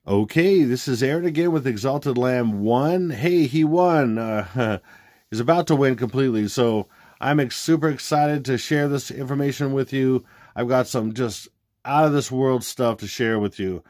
Okay, this is Aaron again with Exalted Lamb 1. Hey, he won. He's about to win completely, so I'm super excited to share this information with you. I've got some just out-of-this-world stuff to share with you.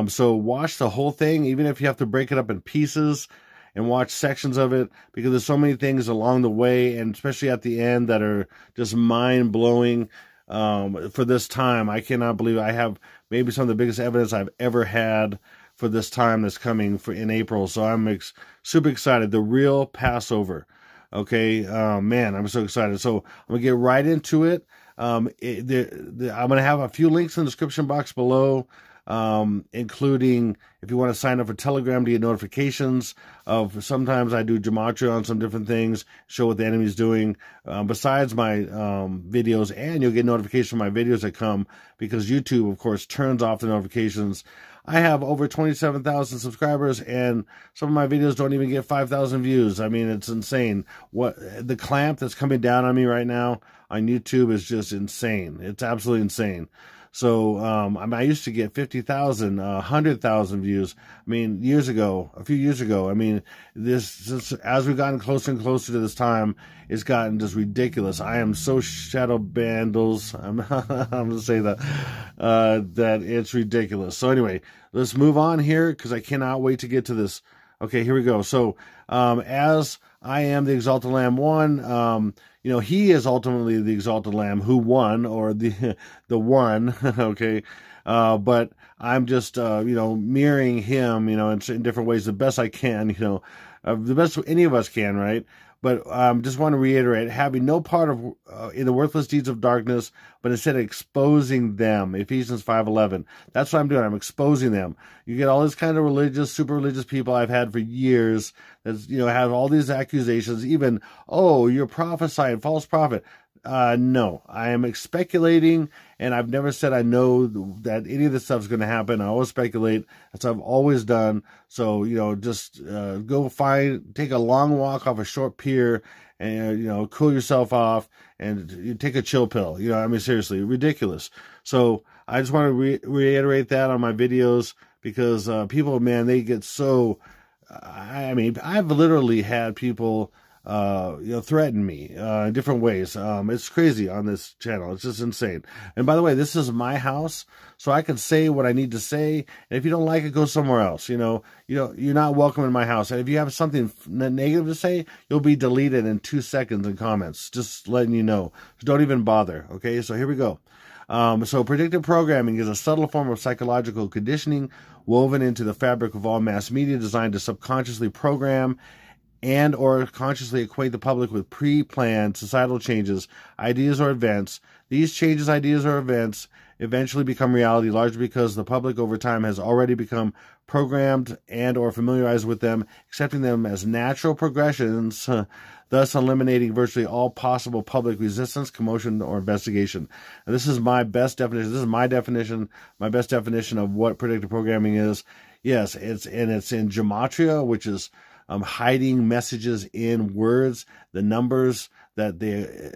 So watch the whole thing, even if you have to break it up in pieces and watch sections of it, because there's so many things along the way, and especially at the end, that are just mind-blowing. For this time, I cannot believe I have maybe some of the biggest evidence I've ever had for this time that's coming in April. So I'm super excited. The real Passover. Okay, man, I'm so excited. So I'm gonna get right into it. I'm gonna have a few links in the description box below, including if you want to sign up for Telegram to get notifications of, sometimes I do gematria on some different things, show what the enemy's doing, besides my videos, and you'll get notifications from my videos that come, because YouTube, of course, turns off the notifications. I have over 27,000 subscribers, and some of my videos don't even get 5,000 views. I mean, it's insane. What the clamp that's coming down on me right now on YouTube is just insane. It's absolutely insane. So, I used to get 50,000, 100,000 views. I mean, a few years ago. I mean, as we've gotten closer and closer to this time, it's gotten just ridiculous. I am so shadow bandles. I'm gonna say that, that it's ridiculous. So anyway, let's move on here, because I cannot wait to get to this. Okay, here we go. So, as I am the Exalted Lamb 1, he is ultimately the Exalted Lamb who won, or the one, okay? But I'm just, mirroring him, in different ways, the best I can, the best any of us can, right? But just want to reiterate, having no part of in the worthless deeds of darkness, but instead exposing them. Ephesians 5:11. That's what I'm doing. I'm exposing them. You get all this kind of religious, super religious people I've had for years that have all these accusations. Even, oh, you're prophesying, false prophet. No, I am speculating, and I've never said I know that any of this stuff is going to happen. I always speculate. That's what I've always done. So, just take a long walk off a short pier and, cool yourself off, and you take a chill pill. Seriously, ridiculous. So I just want to reiterate that on my videos, because people, man, they get so, I've literally had people threaten me in different ways. It's crazy on this channel. It's just insane. And by the way, this is my house, so I can say what I need to say. And if you don't like it, go somewhere else. You're not welcome in my house. And if you have something negative to say, you'll be deleted in 2 seconds in comments. Just letting you know. So don't even bother. Okay, so here we go. So predictive programming is a subtle form of psychological conditioning woven into the fabric of all mass media, designed to subconsciously program and or consciously equate the public with pre-planned societal changes, ideas, or events. These changes, ideas, or events eventually become reality, largely because the public over time has already become programmed and or familiarized with them, accepting them as natural progressions, thus eliminating virtually all possible public resistance, commotion, or investigation. And this is my best definition. This is my definition, my best definition of what predictive programming is. Yes, it's in gematria, which is hiding messages in words, the numbers that they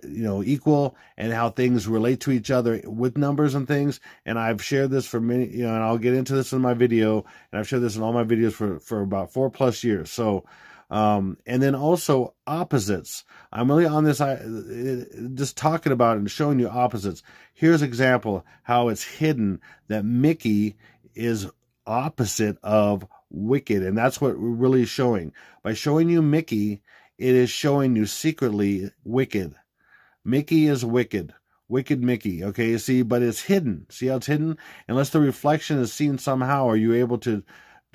equal, and how things relate to each other with numbers and things. And I've shared this for many, and I'll get into this in my video, and I've shared this in all my videos for about 4+ years. So, and then also opposites. I'm really on this, just talking about it and showing you opposites. Here's an example how it's hidden that Mickey is opposite of wicked, and that's what we're really showing. By showing you Mickey, it is showing you secretly wicked. Mickey is wicked Mickey, okay, you see, but it's hidden. See how it's hidden? Unless the reflection is seen somehow, are you able to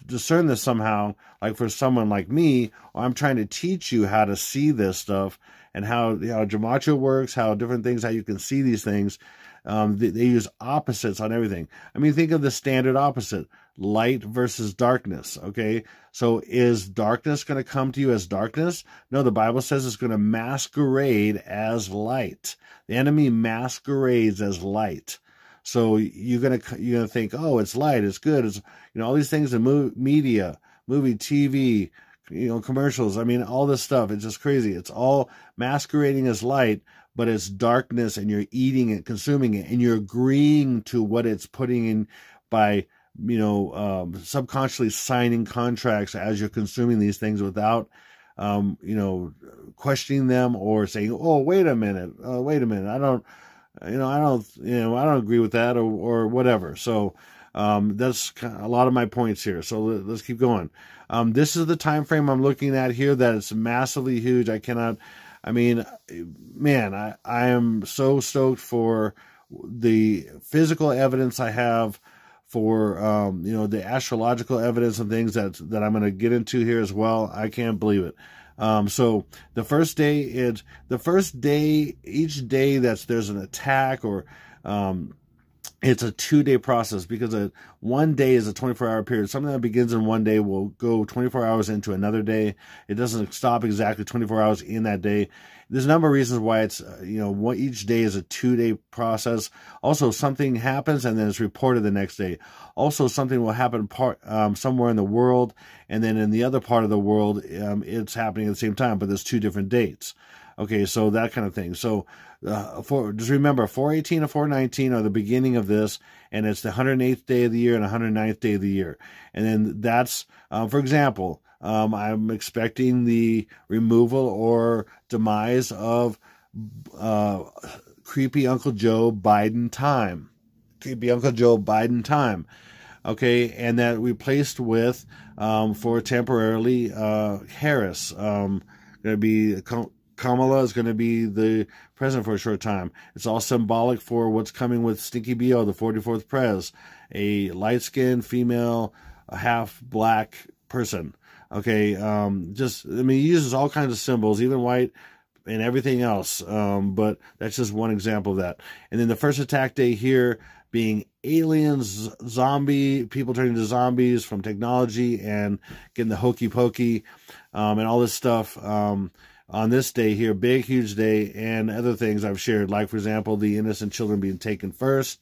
discern this somehow, like for someone like me, or I'm trying to teach you how to see this stuff, and how gematria works, how different things, how you can see these things. They use opposites on everything. Think of the standard opposite, light versus darkness, okay? So is darkness going to come to you as darkness? No, the Bible says it's going to masquerade as light. The enemy masquerades as light. So you're gonna think, oh, it's light, it's good, it's, you know, all these things in media, movie, TV, you know, commercials. I mean, all this stuff. It's just crazy. It's all masquerading as light, but it's darkness, and you're eating it, consuming it, and you're agreeing to what it's putting in by, you know, subconsciously signing contracts as you're consuming these things without, you know, questioning them or saying, oh, wait a minute, I don't agree with that, or whatever. So, that's a lot of my points here. So let's keep going. This is the time frame I'm looking at here. That it's massively huge. I am so stoked for the physical evidence I have, for, you know, the astrological evidence and things that I'm going to get into here as well. I can't believe it. So the first day, each day there's an attack, or, it's a 2-day process, because one day is a 24-hour period. Something that begins in one day will go 24 hours into another day. It doesn't stop exactly 24 hours in that day. There's a number of reasons why it's, you know, each day is a 2-day process. Also, something happens and then it's reported the next day. Also, something will happen somewhere in the world, and then in the other part of the world, it's happening at the same time, but there's 2 different dates. Okay, so that kind of thing. So, just remember, 418 and 419 are the beginning of this, and it's the 108th day of the year and 109th day of the year. And then that's, for example, I'm expecting the removal or demise of creepy Uncle Joe Biden time. Creepy Uncle Joe Biden time. Okay, and that replaced with, for temporarily, Harris. Going to be Kamala is going to be the president for a short time. It's all symbolic for what's coming with Stinky B.O., the 44th Prez, a light-skinned female, a half-black person. Okay, he uses all kinds of symbols, even white and everything else. But that's just one example of that. And then the first attack day here being aliens, people turning into zombies from technology and getting the hokey pokey, and all this stuff. On this day here, big, huge day, and other things I've shared, like, for example, the innocent children being taken first,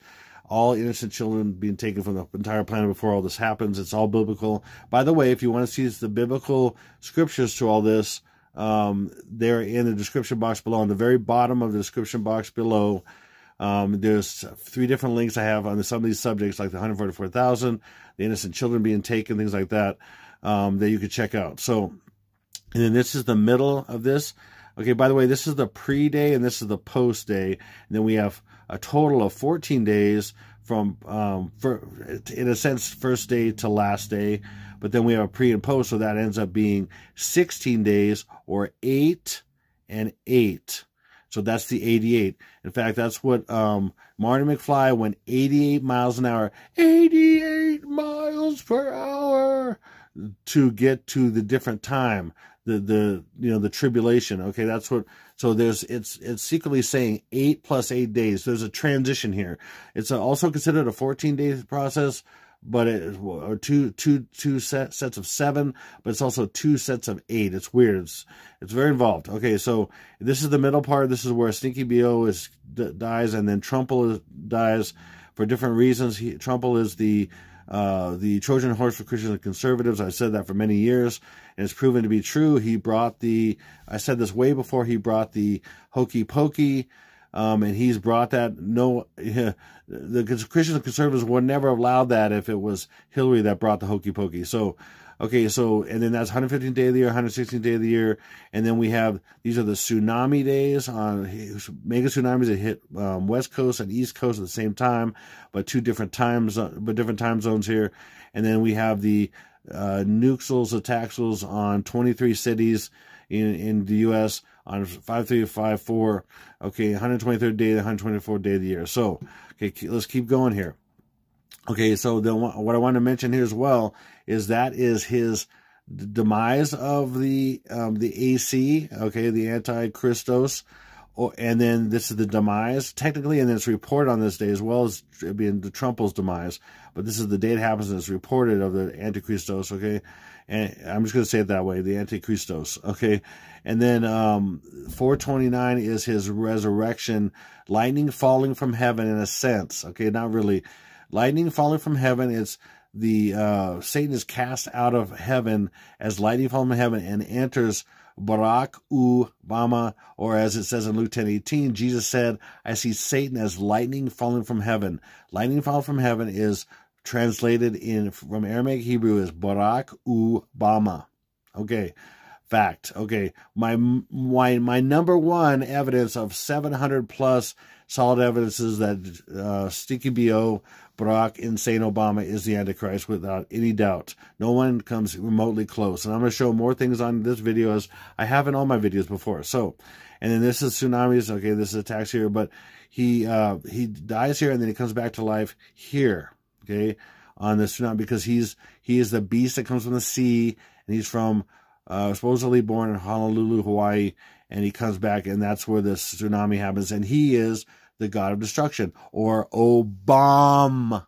all innocent children being taken from the entire planet before all this happens. It's all biblical. By the way, if you want to see the biblical scriptures to all this, they're in the description box below. On the very bottom of the description box below, there's 3 different links I have on some of these subjects, like the 144,000, the innocent children being taken, things like that, that you could check out. So, and then this is the middle of this. Okay, by the way, this is the pre-day and this is the post-day. And then we have a total of 14 days from, in a sense, first day to last day. But then we have a pre and post, so that ends up being 16 days, or 8 and 8. So that's the 88. In fact, that's what Marty McFly went 88 miles an hour. 88 miles per hour to get to the different time. The tribulation. Okay, that's what. So it's secretly saying 8 plus 8 days. There's a transition here. It's also considered a 14-day process, but two sets of 7, but it's also 2 sets of 8. It's weird. It's very involved. Okay, so this is the middle part. This is where Stinky B.O. dies, and then Trumple dies for different reasons. Trumple is the Trojan horse for Christians and conservatives. I've said that for many years, and it's proven to be true. I said this way before he brought the hokey pokey, and he's brought that. The Christians and conservatives would never have allowed that if it was Hillary that brought the hokey pokey. So, okay, and then that's 115th day of the year, 116th day of the year, and then we have, these are the tsunami days, on mega tsunamis that hit West Coast and East Coast at the same time, but different time zones here. And then we have the nuxels, attaxels on 23 cities in the U.S. on 5/3/5/4. Okay, 123rd day, the 124th day of the year. So, okay, let's keep going here. Okay, so what I want to mention here as well is that is his demise of the AC, okay, the Antichristos, and then this is the demise, technically, and then it's reported on this day, as well as being the Trumple's demise. But this is the day it happens, and it's reported of the Antichristos, okay? And I'm just going to say it that way, the Antichristos, okay? And then 429 is his resurrection, lightning falling from heaven in a sense, okay? Not really. Lightning falling from heaven, it's the Satan is cast out of heaven as lightning falling from heaven and enters Barak Bama, or as it says in Luke 10:18, Jesus said, I see Satan as lightning falling from heaven. Lightning falling from heaven is translated from Aramaic Hebrew as Barak Bama. Okay, fact. Okay, my number one evidence of 700 plus solid evidences that Stinky B.O., Barack, Insane Obama is the Antichrist without any doubt. No one comes remotely close. And I'm going to show more things on this video as I have in all my videos before. So, and then this is tsunamis. Okay, this is attacks here, but he dies here and then he comes back to life here. Okay, on the tsunami, because he is the beast that comes from the sea, and he's from supposedly born in Honolulu, Hawaii, and he comes back, and that's where this tsunami happens, and he is the god of destruction, or Obama.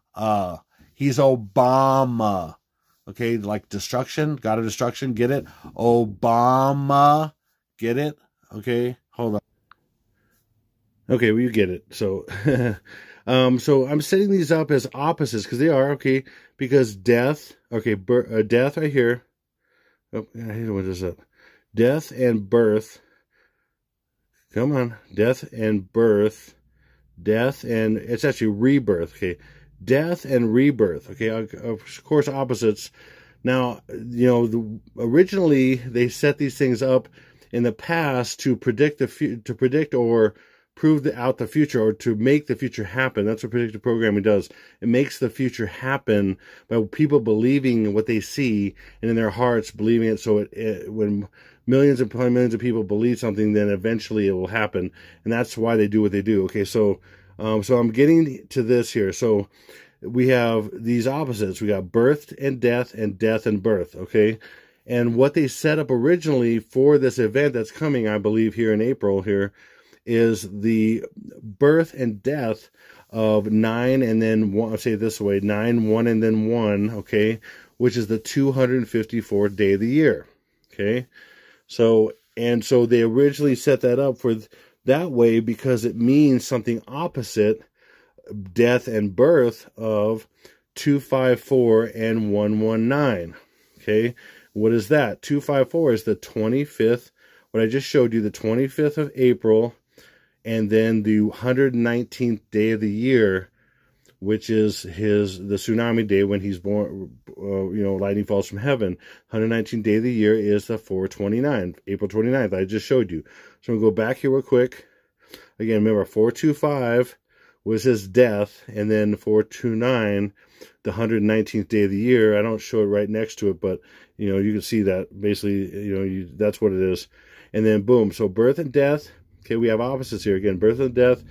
He's Obama. Okay, like destruction, god of destruction, get it? Obama, get it? Okay, hold on. Okay, well, you get it. So, so I'm setting these up as opposites, because they are, okay, because death, okay, death right here. Oh, what is that? Death and birth. Come on, death and birth. Death and, it's actually rebirth, okay? Death and rebirth, okay? Of course, opposites. Now, you know, originally they set these things up in the past to predict or prove out the future, or to make the future happen. That's what predictive programming does. It makes the future happen by people believing what they see, and in their hearts believing it. So when millions and millions of people believe something, then eventually it will happen. And that's why they do what they do. Okay, so I'm getting to this here. So we have these opposites. We got birth and death and birth, okay? And what they set up originally for this event that's coming, I believe, here in April here, is the birth and death of 9 and then 1, I'll say it this way, 9, 1, and then 1, okay, which is the 254th day of the year, okay? So they originally set that up for that way because it means something opposite death and birth of 254 and 119, okay? What is that? 254 is the 25th, what I just showed you, the 25th of April, and then the 119th day of the year, which is the tsunami day when he's born, lightning falls from heaven. 119th day of the year is the 429, April 29th. I just showed you. So I'm going to go back here real quick. Again, remember, 425 was his death, and then 429, the 119th day of the year. I don't show it right next to it, but, you can see that basically, that's what it is. And then boom. So birth and death. Okay, we have opposites here. Again, birth and death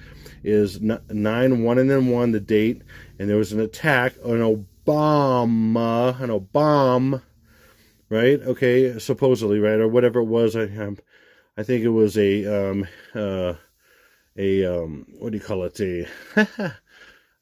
is 9, 1, and then 1, the date. And there was an attack, an Obama, right? Okay, supposedly, right? Or whatever it was. I think it was what do you call it?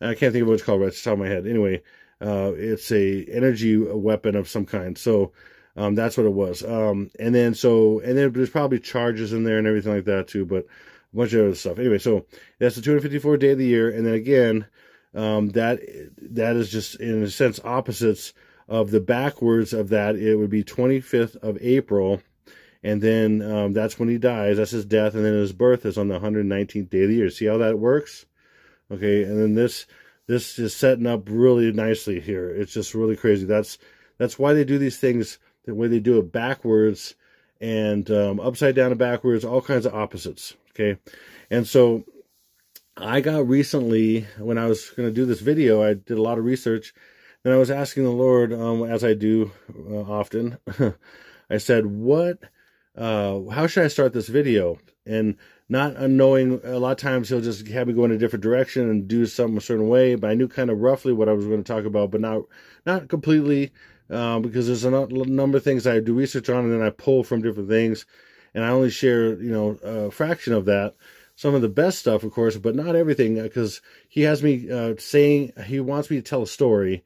I can't think of what it's called right off the top of my head. Anyway, it's a energy weapon of some kind. So, that's what it was. And then there's probably charges in there and everything like that too, but a bunch of other stuff. Anyway, so that's the 254th day of the year. And then again, that is just in a sense opposites of the backwards of that. It would be 25th of April. And then, that's when he dies. That's his death. And then his birth is on the 119th day of the year. See how that works? Okay. And then this is setting up really nicely here. It's just really crazy. That's why they do these things the way they do it backwards and upside down and backwards, all kinds of opposites, okay? And so I got recently, when I was going to do this video, I did a lot of research, and I was asking the Lord, as I do often, I said, how should I start this video? And not unknowing, a lot of times he'll just have me go in a different direction and do something a certain way, but I knew kind of roughly what I was going to talk about, but not completely, because there's a number of things I do research on, and then I pull from different things, and I only share, a fraction of that. some of the best stuff, of course, but not everything, because he has me saying he wants me to tell a story.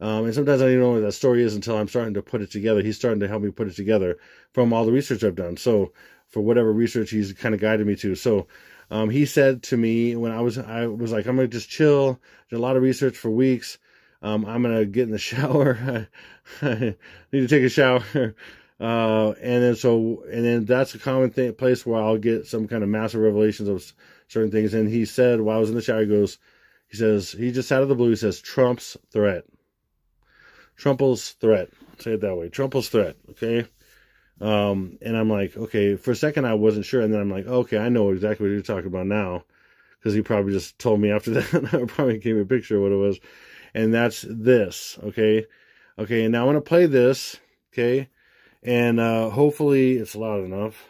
And sometimes I don't even know what that story is until I'm starting to put it together. He's starting to help me put it together from all the research I've done. So for whatever research he's kind of guided me to. So he said to me when I was like, I'm going to just chill. Did a lot of research for weeks. I'm going to get in the shower. I need to take a shower. And then that's a common place where I'll get some kind of massive revelations of certain things. And he said, while I was in the shower, he says, he just out of the blue, he says, Trump's threat. Trump's threat. Say it that way. Trump's threat. Okay. And I'm like, okay, for a second I wasn't sure. And then I'm like, okay, I know exactly what you're talking about now. Because he probably just told me after that. I probably gave me a picture of what it was. And that's this. Okay. Okay. And now I'm going to play this. Okay. And hopefully it's loud enough.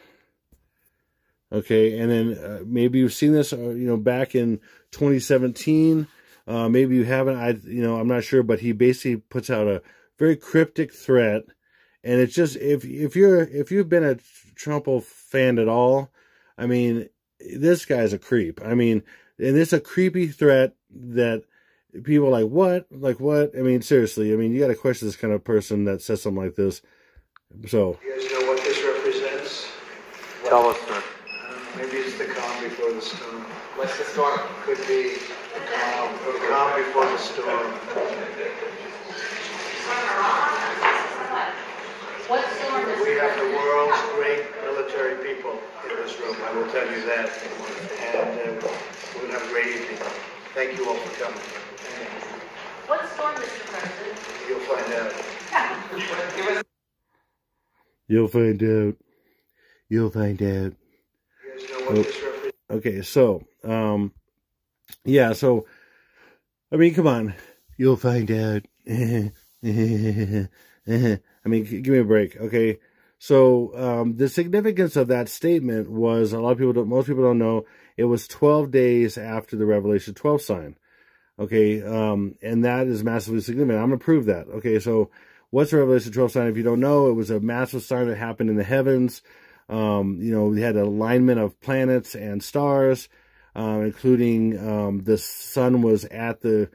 Okay. And then maybe you've seen this, back in 2017. Maybe you haven't. I'm not sure. But he basically puts out a very cryptic threat. And it's just, if you've been a Trump fan at all, I mean, this guy's a creep. I mean, and it's a creepy threat that people are like, what? Like, what? I mean, seriously. I mean, you got to question this kind of person that says something like this. So. You guys know what this represents? Tell us, sir. Maybe it's the calm before the storm. What's the storm? Could be the calm before the storm. What storm is We have the world's great military people in this room, I will tell you that. And we'll have a great evening. Thank you all for coming. What storm, Mr. President? You'll find out. You'll find out. You'll find out. You guys know what this represents? Okay, so, yeah, so, I mean, come on. You'll find out. I mean, give me a break, okay? So, the significance of that statement was, most people don't know, it was 12 days after the Revelation 12 sign, okay? And that is massively significant. I'm going to prove that, okay? So, what's the Revelation 12 sign? If you don't know, it was a massive sign that happened in the heavens. We had alignment of planets and stars, including the sun was at the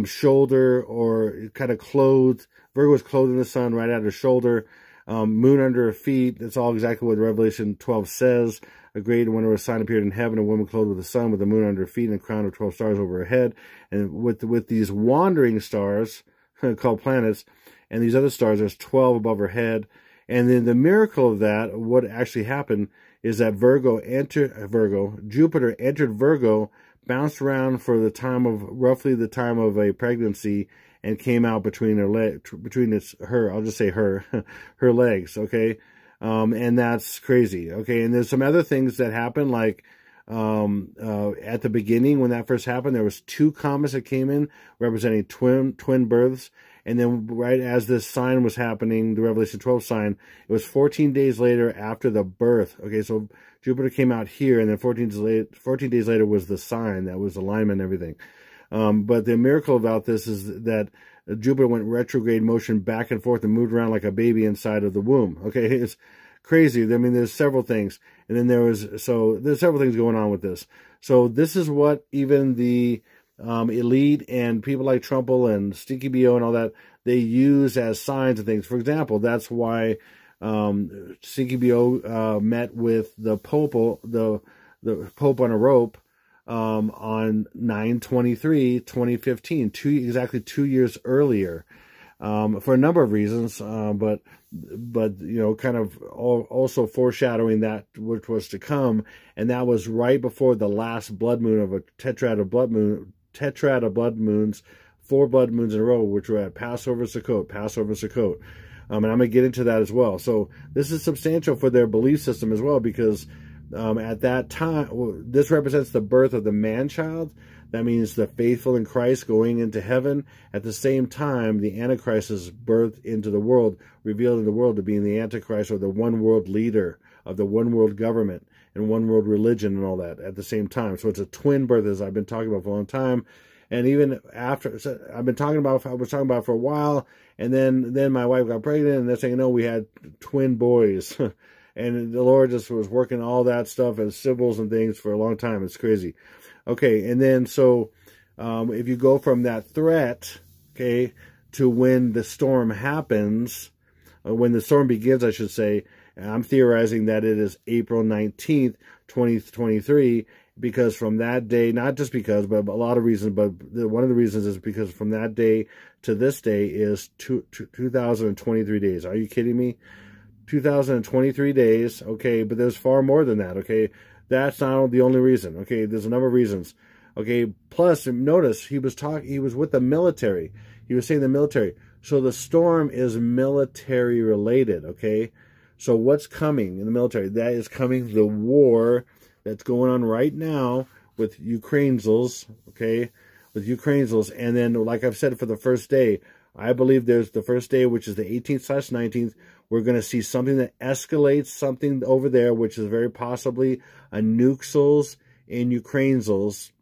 shoulder, or kind of clothed. Virgo was clothed in the sun right at her shoulder. Moon under her feet. That's all exactly what Revelation 12 says. A great and wondrous sign appeared in heaven, a woman clothed with the sun, with the moon under her feet, and a crown of 12 stars over her head. And with these wandering stars, called planets, and these other stars, there's 12 above her head. And then the miracle of that, what actually happened, is that Jupiter entered Virgo, bounced around for roughly the time of a pregnancy, and came out between I'll just say her legs, okay? And that's crazy, okay? And there's some other things that happened, like at the beginning when that first happened, there was 2 comets that came in representing twin births. And then right as this sign was happening, the Revelation 12 sign, it was 14 days later after the birth. Okay, so Jupiter came out here, and then 14 days later was the sign. That was alignment and everything. But the miracle about this is that Jupiter went retrograde motion back and forth and moved around like a baby inside of the womb. Okay, it's crazy. I mean, there's several things. And then there's several things going on with this. So this is what even the elite and people like Trump and Stinky BO and all that, they use as signs and things. For example, that's why Stinky BO met with the Pope on a rope on 9/23/2015, exactly 2 years earlier, for a number of reasons, but kind of also foreshadowing that which was to come, and that was right before the last blood moon of a tetrad of blood moons, 4 blood moons in a row, which were at Passover, Sukkot. And I'm going to get into that as well. So this is substantial for their belief system as well, because at that time, this represents the birth of the man-child. That means the faithful in Christ going into heaven. At the same time, the Antichrist is birthed into the world, revealed in the world to being the Antichrist, or the one world leader of the one world government and one world religion and all that at the same time. So it's a twin birth, as I've been talking about for a long time. And even after, so I was talking about it for a while, and then my wife got pregnant, and next thing you know, we had twin boys. And the Lord just was working all that stuff as symbols and things for a long time. It's crazy. Okay, and then so if you go from that threat, okay, to when the storm happens, when the storm begins, I should say, I'm theorizing that it is April 19th, 2023, because from that day, not just because, but a lot of reasons, but one of the reasons is because from that day to this day is 2023 days. Are you kidding me? 2023 days, okay, but there's far more than that, okay? That's not the only reason, okay? There's a number of reasons, okay? Plus, notice, he was with the military. He was saying the military. So the storm is military related, okay? So what's coming in the military? That is coming the war that's going on right now with Ukrainians, okay? With Ukrainians. And then, like I've said, for the first day, I believe there's the first day, which is the 18th/19th. We're going to see something that escalates something over there, which is very possibly a nukes in Ukrainians.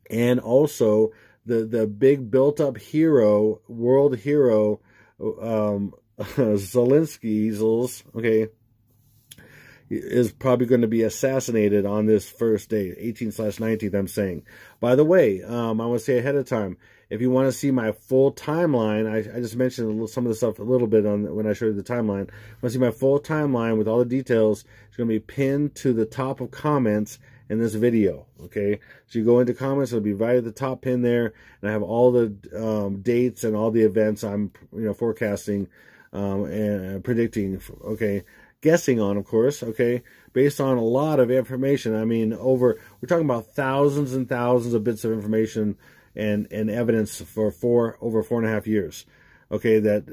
And also the big built-up hero, world hero, Zelensky's, okay, is probably going to be assassinated on this first day, 18th/19th, I'm saying. By the way, I want to say ahead of time, if you want to see my full timeline, I just mentioned some of the stuff a little bit when I showed you the timeline. I want to see my full timeline with all the details. It's going to be pinned to the top of comments in this video, okay? So you go into comments, it'll be right at the top pin there, and I have all the dates and all the events I'm forecasting and predicting, okay? Guessing on, of course, okay, based on a lot of information. I mean, we're talking about thousands and thousands of bits of information and evidence for over 4.5 years, okay, that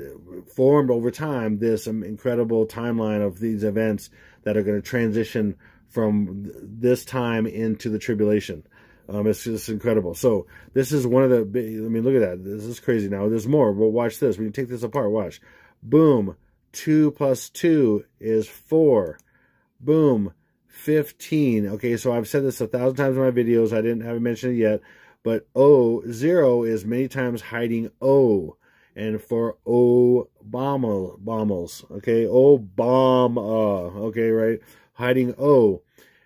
formed over time this incredible timeline of these events that are going to transition from this time into the tribulation. It's just incredible. So this is one of the big, I mean, look at that. This is crazy. Now there's more, but watch this. When you take this apart, watch. Boom. 2 plus 2 is 4. Boom. 15. Okay, so I've said this 1,000 times in my videos. I haven't mentioned it yet. But 0 is many times hiding O. And for bombs, okay, Obama, okay, right? Hiding O.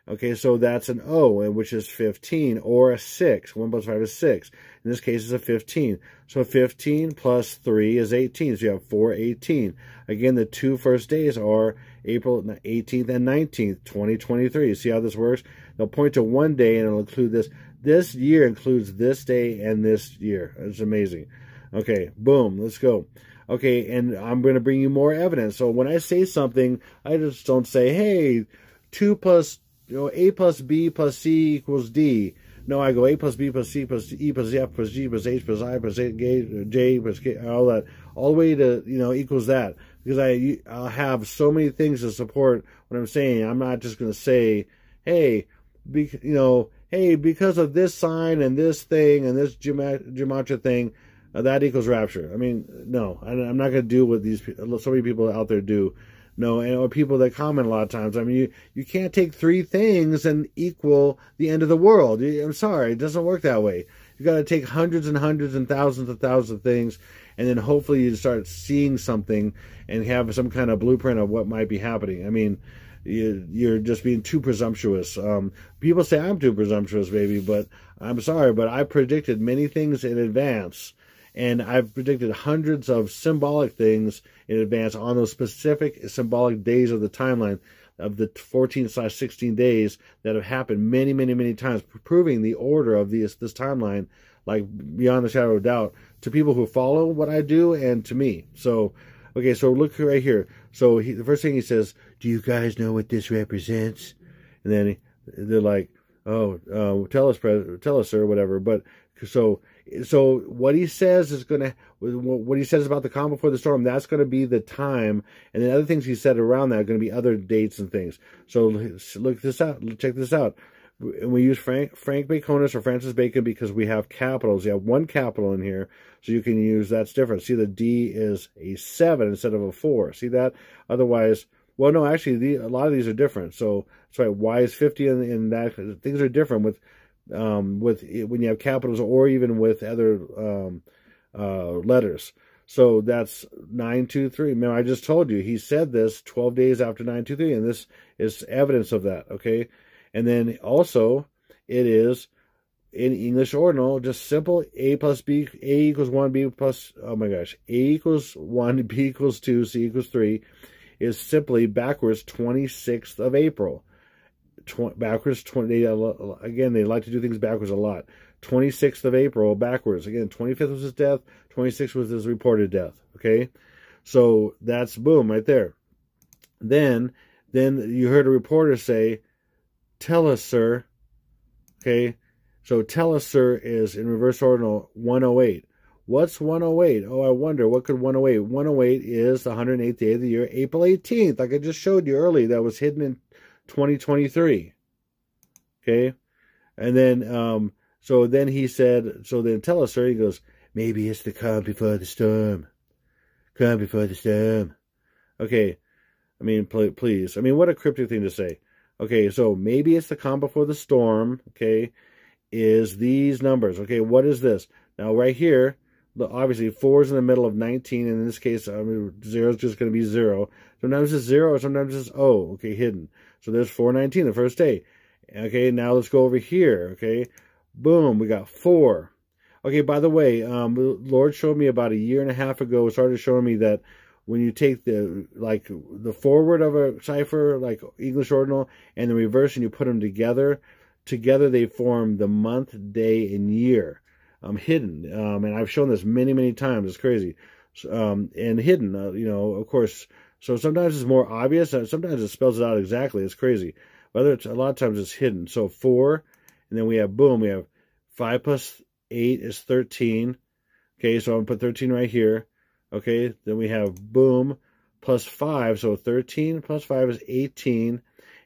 Okay, so that's an O, which is 15, or a 6. 1 plus 5 is 6. In this case, it's a 15. So 15 plus 3 is 18. So you have 418. Again, the two first days are April 18th and 19th, 2023. See how this works? They'll point to one day, and it'll include this. This year includes this day and this year. It's amazing. Okay, boom, let's go. Okay, and I'm going to bring you more evidence. So when I say something, I just don't say, hey, 2 plus, A plus B plus C equals D. No, I go A plus B plus C plus E plus F plus G plus H plus I plus J plus K, all that, all the way to, equals that. Because I'll have so many things to support what I'm saying. I'm not just going to say, hey, hey, because of this sign and this thing and this gematria thing, that equals rapture. I mean, no, I'm not going to do what so many people out there do. No, or people that comment a lot of times. I mean, you can't take 3 things and equal the end of the world. I'm sorry, it doesn't work that way. You got to take hundreds and hundreds and thousands of things, and then hopefully you start seeing something and have some kind of blueprint of what might be happening. I mean, you're just being too presumptuous. People say I'm too presumptuous, baby, but I'm sorry, but I predicted many things in advance. And I've predicted hundreds of symbolic things in advance on those specific symbolic days of the timeline of the 14/16 days that have happened many, many, many times, proving the order of this timeline, like beyond the shadow of doubt, to people who follow what I do and to me. So, okay, so look right here. So the first thing he says, do you guys know what this represents? And then they're like, oh, tell us, sir, whatever. But so what he says is what he says about the calm before the storm, that's going to be the time. And then other things he said around that are going to be other dates and things. So look this out. Check this out. And we use Frank Baconis or Francis Bacon because we have capitals. You have one capital in here, so you can use, that's different. See, the D is a 7 instead of a 4. See that? Otherwise, well, no, actually, a lot of these are different. So that's right. Y is 50, and that things are different with when you have capitals or even with other letters. So that's 923. Remember, I just told you, he said this 12 days after 923, and this is evidence of that, okay? And then also, it is in English ordinal, just simple A plus B, A equals 1, B plus, oh my gosh, A equals 1, B equals 2, C equals 3, is simply backwards 26th of April. Backwards 20, again, they like to do things backwards a lot. 26th of April, backwards. Again, 25th was his death, 26th was his reported death, okay? So that's boom, right there. Then you heard a reporter say, tell us, sir, okay? So tell us, sir, is in reverse ordinal 108. What's 108? Oh, I wonder, what could 108? 108 is the 108th day of the year, April 18th, like I just showed you earlier, that was hidden in 2023. Okay? And then, so then he said, so then tell us, sir, he goes, maybe it's the calm before the storm. Calm before the storm. Okay. I mean, please. I mean, what a cryptic thing to say. Okay, so maybe it's the calm before the storm, okay, is these numbers. Okay, what is this? Now, right here, obviously, 4 is in the middle of 19. And in this case, 0 is just going to be 0. Sometimes it's 0, or sometimes it's O, okay, hidden. So there's 419, the first day. Okay, now let's go over here, okay. Boom, we got 4. Okay, by the way, the Lord showed me about a year and a half ago, started showing me that when you take the forward of a cipher, like English ordinal, and the reverse, and you put them together they form the month, day, and year. Hidden. And I've shown this many, many times. It's crazy. And hidden, of course. So sometimes it's more obvious. Sometimes it spells it out exactly. It's crazy. But a lot of times it's hidden. So 4, and then we have, boom, we have 5 plus 8 is 13. Okay, so I'm going to put 13 right here. Okay, then we have, boom, plus 5. So 13 plus 5 is 18.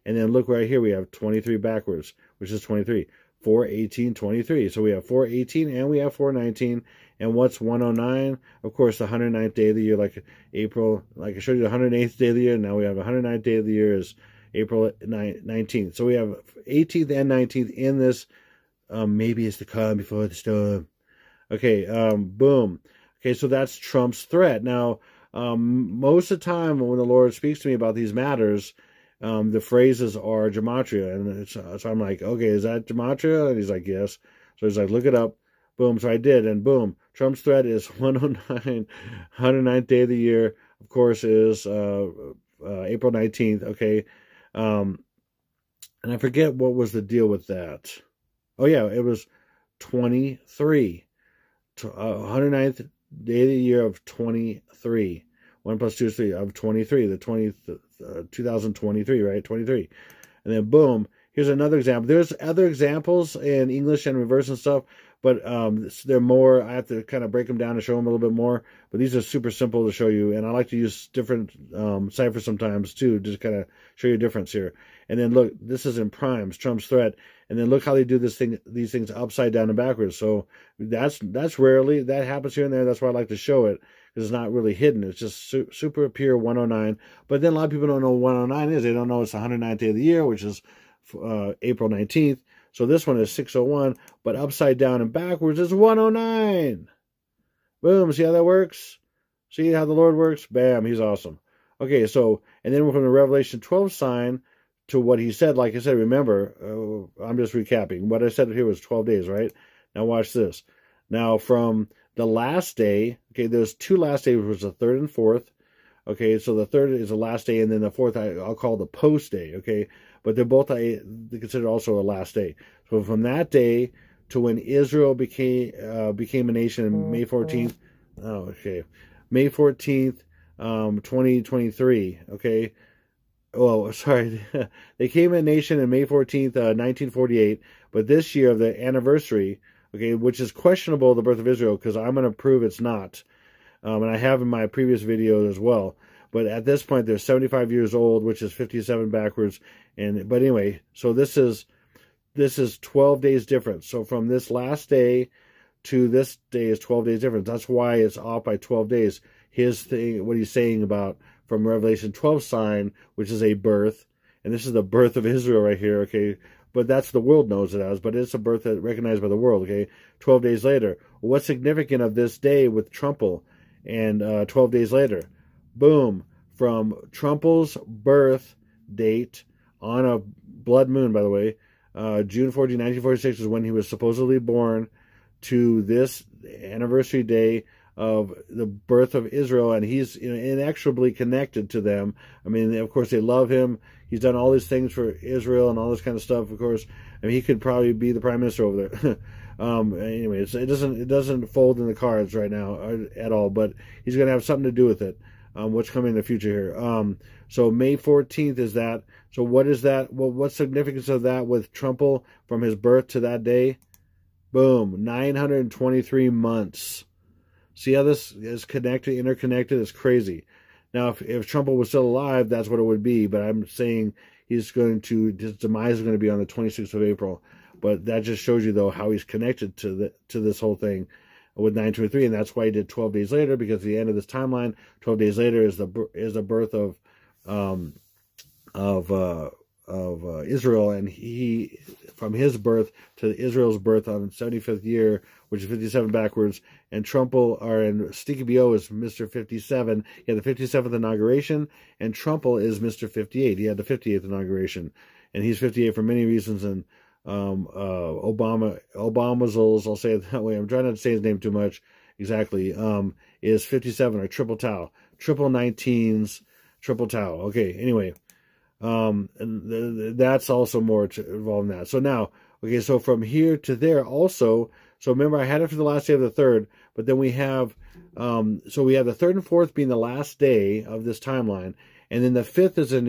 And then look right here, we have 23 backwards, which is 23. 4, 18, 23. So we have 4, 18, and we have 4, 19. And what's 109? Of course, the 109th day of the year, like April, like I showed you the 108th day of the year. Now we have the 109th day of the year is April 19th. So we have 18th and 19th in this. Maybe it's the calm before the storm. Okay, boom. Okay, so that's Trump's threat. Now, most of the time when the Lord speaks to me about these matters, the phrases are gematria. And so I'm like, okay, is that gematria? And he's like, yes. So he's like, look it up. Boom. So I did. And boom. Trump's threat is 109, 109th day of the year. Of course, is April 19th. Okay. And I forget what was the deal with that. Oh, yeah. It was 23. 109th day of the year of 23. 1 plus 2 is 3 of 23. The 2023, right? 23. And then boom. Here's another example. There's other examples in English and reverse and stuff, but they're more, I have to kind of break them down and show them a little bit more. But these are super simple to show you, and I like to use different ciphers sometimes too, just kind of show you a difference here. And then look, this is in primes, Trump's threat. And then look how they do these things upside down and backwards. So that's rarely, that happens here and there. That's why I like to show it, because it's not really hidden. It's just super pure 109. But then a lot of people don't know what 109 is. They don't know it's the 109th day of the year, which is April 19th. So this one is 601, but upside down and backwards is 109. Boom. See how that works? See how the Lord works? Bam. He's awesome. Okay, so, and then from the Revelation 12 sign to what he said, like I said, remember, I'm just recapping. What I said here was 12 days, right? Now watch this. Now from the last day, okay, there's 2 last days, which was the 3rd and 4th. Okay, so the 3rd is the last day, and then the 4th I'll call the post day, okay? But they're both considered also a last day. So from that day to when Israel became a nation on May 14th, May 14th, 2023, okay? Oh, sorry. They came a nation on May 14th, 1948, but this year of the anniversary, okay, which is questionable, the birth of Israel, because I'm going to prove it's not. And I have in my previous video as well. But at this point, they're 75 years old, which is 57 backwards. But anyway, so this is 12 days difference. So from this last day to this day is 12 days difference. That's why it's off by 12 days. His thing, what he's saying about from Revelation 12 sign, which is a birth, and this is the birth of Israel right here, okay? But that's the world knows it as, but it's a birth that recognized by the world, okay? 12 days later. What's significant of this day with Trumple and 12 days later, boom, from Trumple's birth date on a blood moon, by the way, June 14, 1946 is when he was supposedly born, to this anniversary day of the birth of Israel, and he's inexorably connected to them. I mean, of course, they love him. He's done all these things for Israel and all this kind of stuff. Of course, I mean, he could probably be the prime minister over there. Anyway, it doesn't fold in the cards right now at all, but he's going to have something to do with it. What's coming in the future here. So May 14th is that. So what is that? Well, what's significance of that with Trumple from his birth to that day? Boom, 923 months. See how this is connected, interconnected? It's crazy. Now, if Trumple was still alive, that's what it would be. But I'm saying his demise is going to be on the 26th of April. But that just shows you, though, how he's connected to this whole thing with 923, and that's why he did 12 days later, because at the end of this timeline, 12 days later is the birth of Israel, and he, from his birth to Israel's birth on the 75th year, which is 57 backwards, and Trumple, and Sticky B.O. is Mr. 57. He had the 57th inauguration, and Trumple is Mr. 58. He had the 58th inauguration, and he's 58 for many reasons, and Obamazols, I'll say it that way, I'm trying not to say his name too much exactly, is 57, or triple tau, triple 19s, triple tau. Okay, anyway, and that's also more involved in that. So now, okay, so from here to there also, so remember I had it for the last day of the third, but then we have, so we have the third and fourth being the last day of this timeline, and then the fifth is a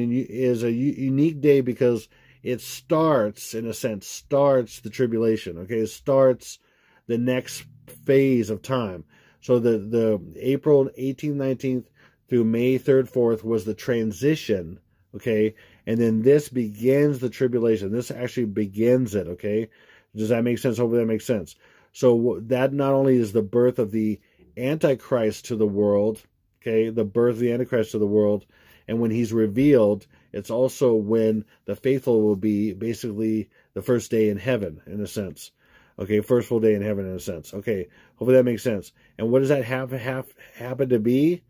unique day because it starts, in a sense, starts the tribulation, okay? It starts the next phase of time. So the April 18th, 19th through May 3rd, 4th was the transition, okay? And then this begins the tribulation. This actually begins it, okay? Does that make sense? Hopefully that makes sense. So that not only is the birth of the Antichrist to the world, okay? The birth of the Antichrist to the world, and when he's revealed, it's also when the faithful will be basically the first day in heaven, in a sense. Okay, first full day in heaven, in a sense. Okay, hopefully that makes sense. And what does that happen to be?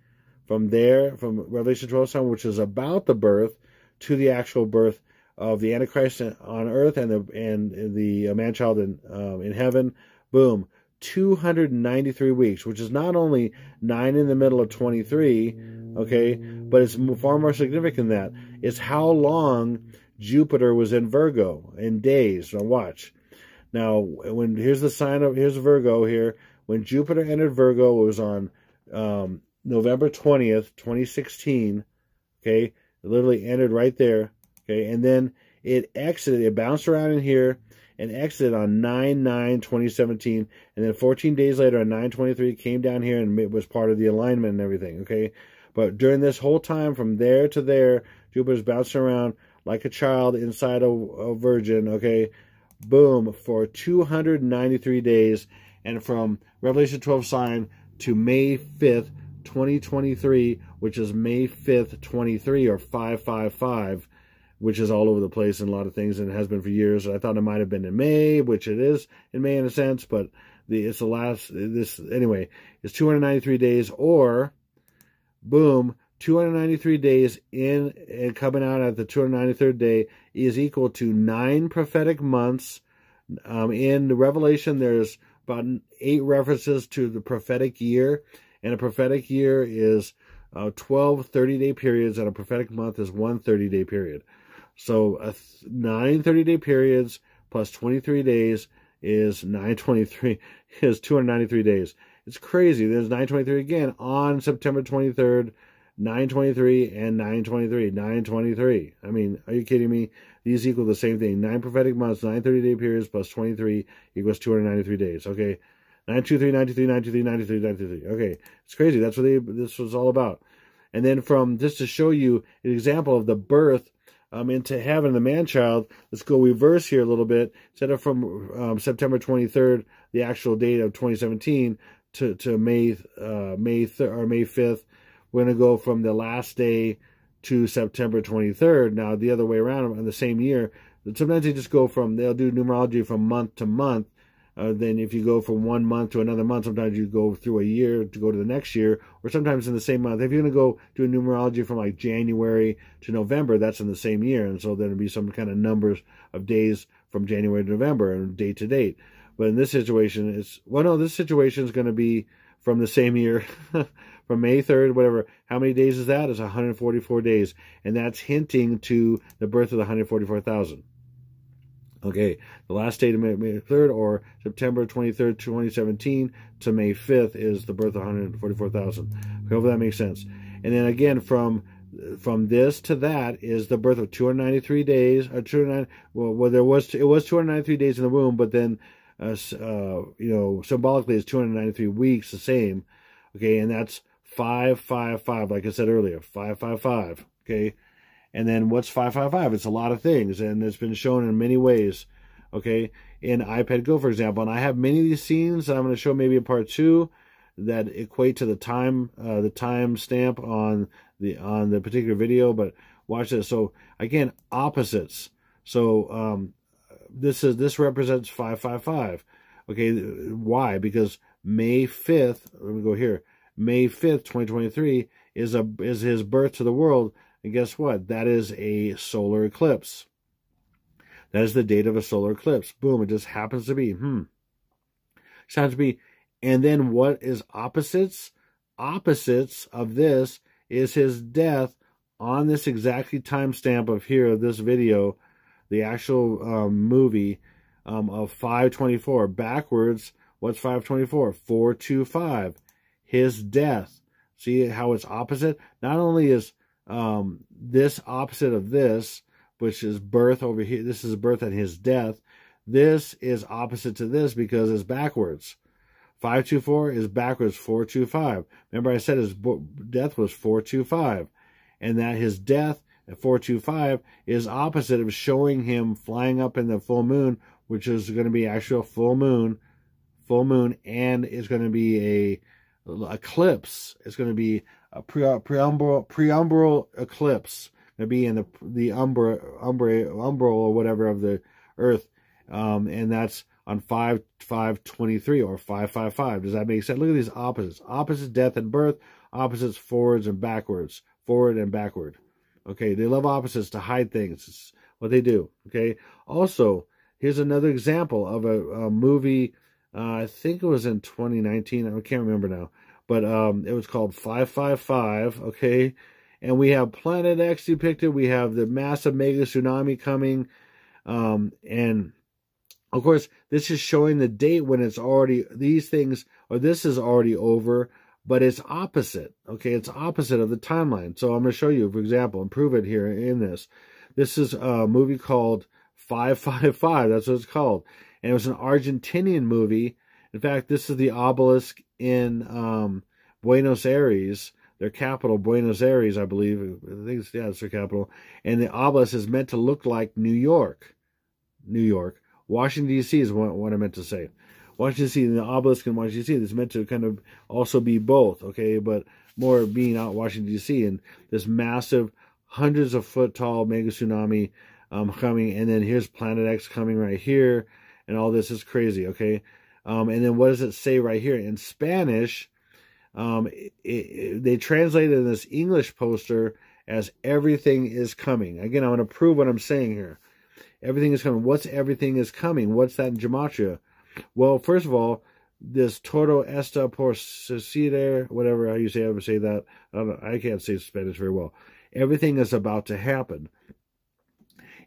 From there, from Revelation 12 time, which is about the birth, to the actual birth of the Antichrist on earth and the man-child in heaven. Boom. 293 weeks, which is not only 9 in the middle of 23, okay, but it's far more significant than that. It's how long Jupiter was in Virgo in days. Now watch. Now, here's Virgo here. When Jupiter entered Virgo, it was on November 20th, 2016. Okay, it literally entered right there. Okay, and then it exited. It bounced around in here and exited on 9/9/2017, and then 14 days later on 9/23 it came down here and it was part of the alignment and everything, okay? But during this whole time, from there to there, Jupiter's bouncing around like a child inside a virgin, okay? Boom, for 293 days, and from Revelation 12 sign to May 5th, 2023, which is May 5th, 23, or 555, which is all over the place in a lot of things, and it has been for years. I thought it might have been in May, which it is in May in a sense, but it's the last, anyway, it's 293 days, or, boom, 293 days in, and coming out at the 293rd day is equal to 9 prophetic months. In the Revelation, there's about 8 references to the prophetic year, and a prophetic year is 12 30-day periods, and a prophetic month is 1 30-day period. So 9 30-day periods plus 23 days is 923, is 293 days. It's crazy. There's 923 again on September 23rd, 923 and 923, 923. I mean, are you kidding me? These equal the same thing. 9 prophetic months, 9 30-day periods plus 23 equals 293 days. Okay, 923, 923, 923, 923, 923. Okay, it's crazy. That's what this was all about. And then from just to show you an example of the birth into heaven, the man-child, let's go reverse here a little bit. Instead of from September 23rd, the actual date of 2017, to May 5th, we're going to go from the last day to September 23rd. Now, the other way around in the same year, sometimes they just go from, they'll do numerology from month to month, Then if you go from 1 month to another month, sometimes you go through a year to go to the next year, or sometimes in the same month. If you're going to go do a numerology from like January to November, that's in the same year. And so there'll be some kind of numbers of days from January to November and date to date. But in this situation, this situation is going to be from the same year, from May 3rd, whatever. How many days is that? It's 144 days. And that's hinting to the birth of the 144,000. Okay, the last date of May 3rd or September 23rd, 2017 to May 5th is the birth of 144,000. I hope that makes sense. And then again, from this to that is the birth of 293 days. It was 293 days in the womb, but then symbolically it's 293 weeks, the same. Okay, and that's 555, like I said earlier, 555. Okay. And then what's 555? It's a lot of things, and it's been shown in many ways, okay? In iPad Go, for example, and I have many of these scenes that I'm going to show maybe in part 2 that equate to the time stamp on the particular video. But watch this. So again, opposites. So this represents 555. Okay, why? Because May 5th. Let me go here. May 5th, 2023 is his birth to the world. And guess what? That is a solar eclipse. That is the date of a solar eclipse. Boom, it just happens to be. Just happens to be. And then what is opposites? Opposites of this is his death on this exactly timestamp of here, of this video, the actual movie of 524. Backwards, what's 524? 425. His death. See how it's opposite? Not only is this opposite of this, which is birth over here, this is birth and his death. This is opposite to this because it's backwards. 524 is backwards 425. Remember I said his death was 425. And that his death at 425 is opposite of showing him flying up in the full moon, which is going to be actual full moon, and it's going to be a eclipse. It's going to be a preumbral eclipse. Going to be in the umbral or whatever of the Earth, and that's on 5/5/23 or 555. Does that make sense? Look at these opposites: opposites, death and birth; opposites, forwards and backwards; forward and backward. Okay, they love opposites to hide things. It's what they do. Okay. Also, here's another example of a movie. I think it was in 2019. I can't remember now. But it was called 555, okay? And we have Planet X depicted. We have the massive mega tsunami coming. And, of course, this is showing the date when it's already, this is already over, but it's opposite, okay? It's opposite of the timeline. So I'm going to show you, for example, and prove it here in this. This is a movie called 555. That's what it's called. And it was an Argentinian movie. In fact, this is the obelisk in Buenos Aires, their capital, Buenos Aires, I believe. I think it's their capital. And the obelisk is meant to look like New York. Washington, D.C. is what I meant to say. Washington, D.C., the obelisk in Washington, D.C. is meant to kind of also be both, okay? But more being out Washington, D.C. and this massive, hundreds of foot tall mega tsunami coming. And then here's Planet X coming right here. And all this is crazy, okay? And then what does it say right here? In Spanish, they translated in this English poster as everything is coming. Again, I'm going to prove what I'm saying here. Everything is coming. What's everything is coming? What's that in Gematria? Well, first of all, this todo está por suceder, whatever how you say, ever say that. I can't say Spanish very well. Everything is about to happen.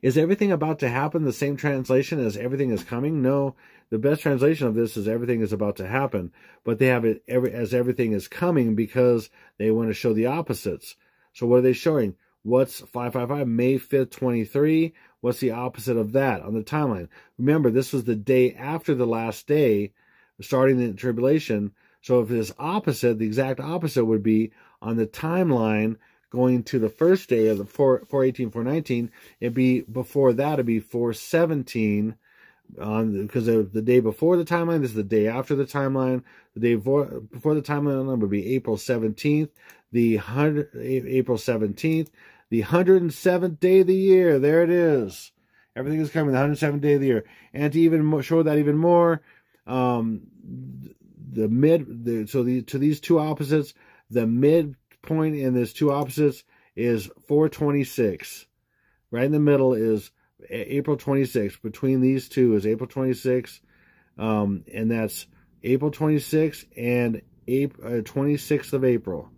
Is everything about to happen the same translation as everything is coming? No. The best translation of this is everything is about to happen. But they have it as everything is coming because they want to show the opposites. So what are they showing? What's 555? May 5th, 23. What's the opposite of that on the timeline? Remember, this was the day after the last day, starting the tribulation. So if it's opposite, the exact opposite would be on the timeline going to the first day of the 418, 419, it'd be before that, it'd be 417, because the day before the timeline, this is the day after the timeline. The day before the timeline would be April 17th, April 17th, the 107th day of the year. There it is. Everything is coming, the 107th day of the year. And to even show that even more, To these two opposites, the midpoint in these two opposites is 426. Right in the middle is April 26th. Between these two is April 26th, and that's April 26th and 26th of April.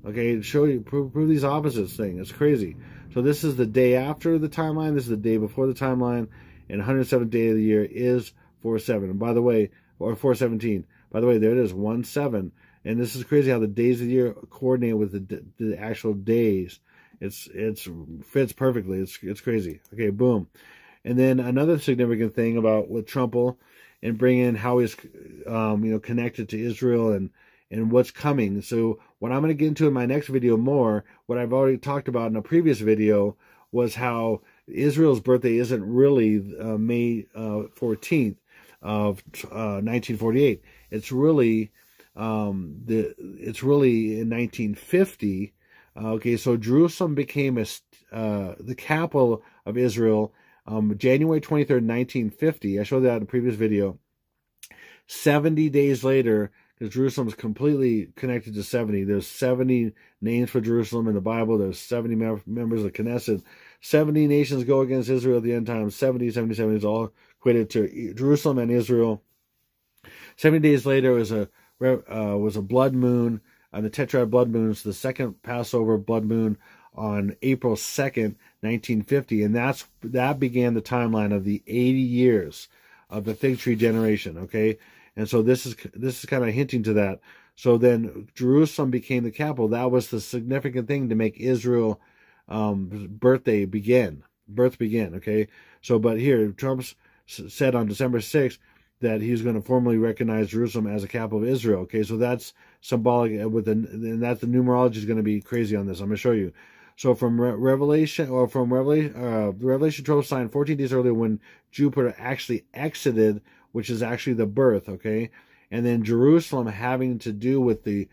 Okay, show you, prove these opposites thing. It's crazy. So this is the day after the timeline. This is the day before the timeline, and 107th day of the year is 4/7. And by the way, or 4/17. By the way, there it is, 1/7. And this is crazy how the days of the year coordinate with the actual days. It's fits perfectly. It's crazy. Okay, boom. And then another significant thing about with Trump and bringing how he's connected to Israel and what's coming. So what I'm going to get into in my next video more, what I've already talked about in a previous video, was how Israel's birthday isn't really May 14th of 1948. It's really in 1950. Okay, so Jerusalem became the capital of Israel January 23rd, 1950. I showed that in a previous video. 70 days later, because Jerusalem is completely connected to 70. There's 70 names for Jerusalem in the Bible. There's 70 members of Knesset. 70 nations go against Israel at the end time. 70 is all equated to Jerusalem and Israel. 70 days later was a blood moon, the Tetrad blood moons, the second Passover blood moon on April 2nd, 1950, and that began the timeline of the 80 years of the fig tree generation. Okay, and so this is kind of hinting to that. So then Jerusalem became the capital. That was the significant thing to make Israel birth begin. Okay, so but here Trump said on December 6th that he's going to formally recognize Jerusalem as a capital of Israel. Okay, so that's symbolic and that the numerology is going to be crazy on this. I'm going to show you. So from Revelation 12 sign 14 days earlier when Jupiter actually exited, which is actually the birth, okay? And then Jerusalem having to do with the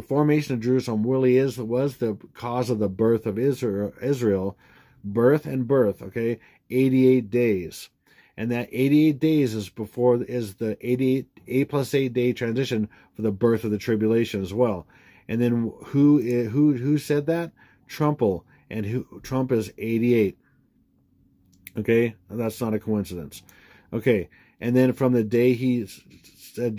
formation of Jerusalem really was the cause of the birth of Israel, birth, okay? 88 days. And that 88 days is the 8 plus 8 day transition for the birth of the tribulation as well. And then who said that? Trump is 88. Okay, that's not a coincidence. Okay, and then from the day he said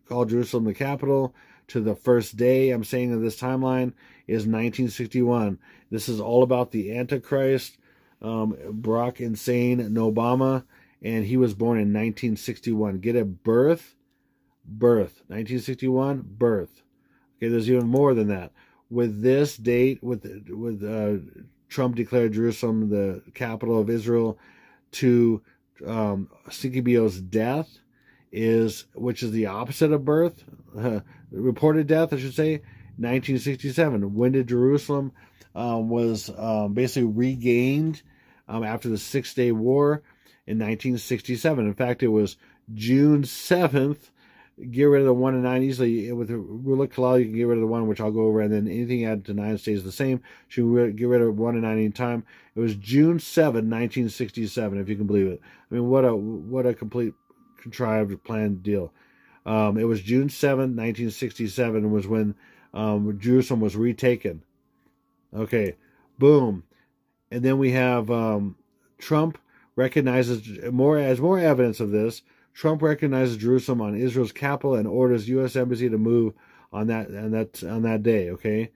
called Jerusalem the capital to the first day I'm saying of this timeline is 1961. This is all about the Antichrist, Barack Hussein Obama, and he was born in 1961. Get a birth, 1961, birth. Okay, there's even more than that. With this date, Trump declared Jerusalem the capital of Israel, to CKBO's death which is the opposite of birth, reported death, I should say, 1967. When did Jerusalem was basically regained after the 6-Day War in 1967. In fact, it was June 7th. Get rid of the 1 and 9 easily. With the rule of Kalal, you can get rid of the 1, which I'll go over, and then anything added to 9 stays the same. So you can get rid of 1 and 9 any time. It was June 7, 1967, if you can believe it. I mean, what a complete contrived, planned deal. It was June 7, 1967 was when Jerusalem was retaken. Okay, boom. And then we have Trump recognizes more evidence of this. Trump recognizes Jerusalem on Israel's capital and orders U.S. Embassy to move on that day. Okay,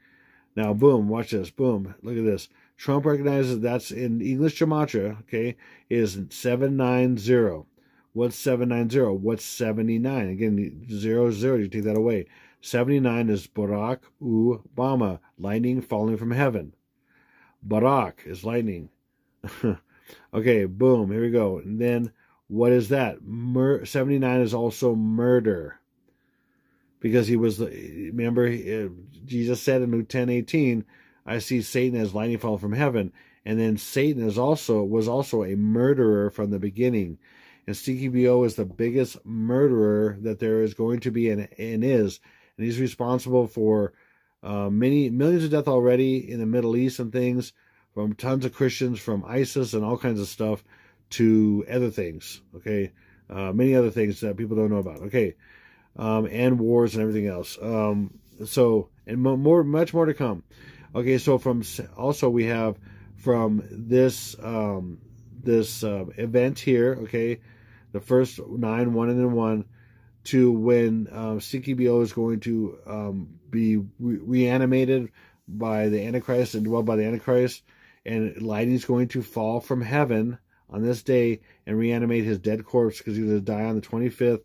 now boom, watch this. Boom, look at this. Trump recognizes that's in English gematria. Okay, is 790. What's 790? What's 79? Again, 00. You take that away. 79 is Barack Obama, lightning falling from heaven. Barack is lightning. Okay, boom. Here we go. And then what is that? 79 is also murder. Because he was, remember, Jesus said in Luke 10:18, I see Satan as lightning fall from heaven. And then Satan was also a murderer from the beginning. And CKBO is the biggest murderer that there is going to be and is. And he's responsible for millions of deaths already in the Middle East and things, from tons of Christians, from ISIS and all kinds of stuff, to other things. Okay, many other things that people don't know about. Okay, and wars and everything else. Much more to come. Okay, so we have from this event here. Okay, the first 9, 1, and then 1, to when CKBO is going to be reanimated by the Antichrist and dwell by the Antichrist, and lightning is going to fall from heaven on this day and reanimate his dead corpse, because he was going to die on the 25th,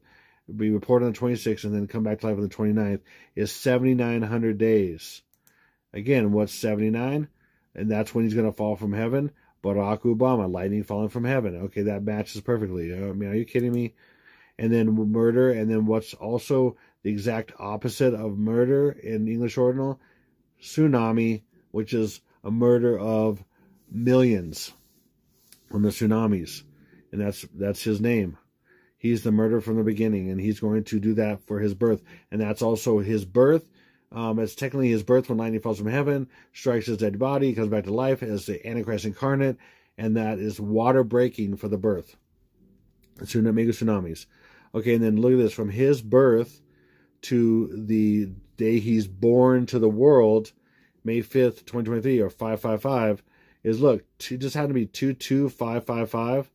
be reported on the 26th, and then come back to life on the 29th, is 7,900 days. Again, what's 79? And that's when he's going to fall from heaven. Barack Obama, lightning falling from heaven. Okay, that matches perfectly. I mean, are you kidding me? And then murder, and then what's also the exact opposite of murder in English Ordinal? Tsunami, which is a murder of millions from the tsunamis. And that's his name. He's the murderer from the beginning, and he's going to do that for his birth. And that's also his birth. It's technically his birth when lightning falls from heaven, strikes his dead body, comes back to life as the Antichrist incarnate, and that is water breaking for the birth. Mega tsunamis. Okay, and then look at this. From his birth to the day he's born to the world, May 5th, 2023, or 555, is, look, it just had to be 22555.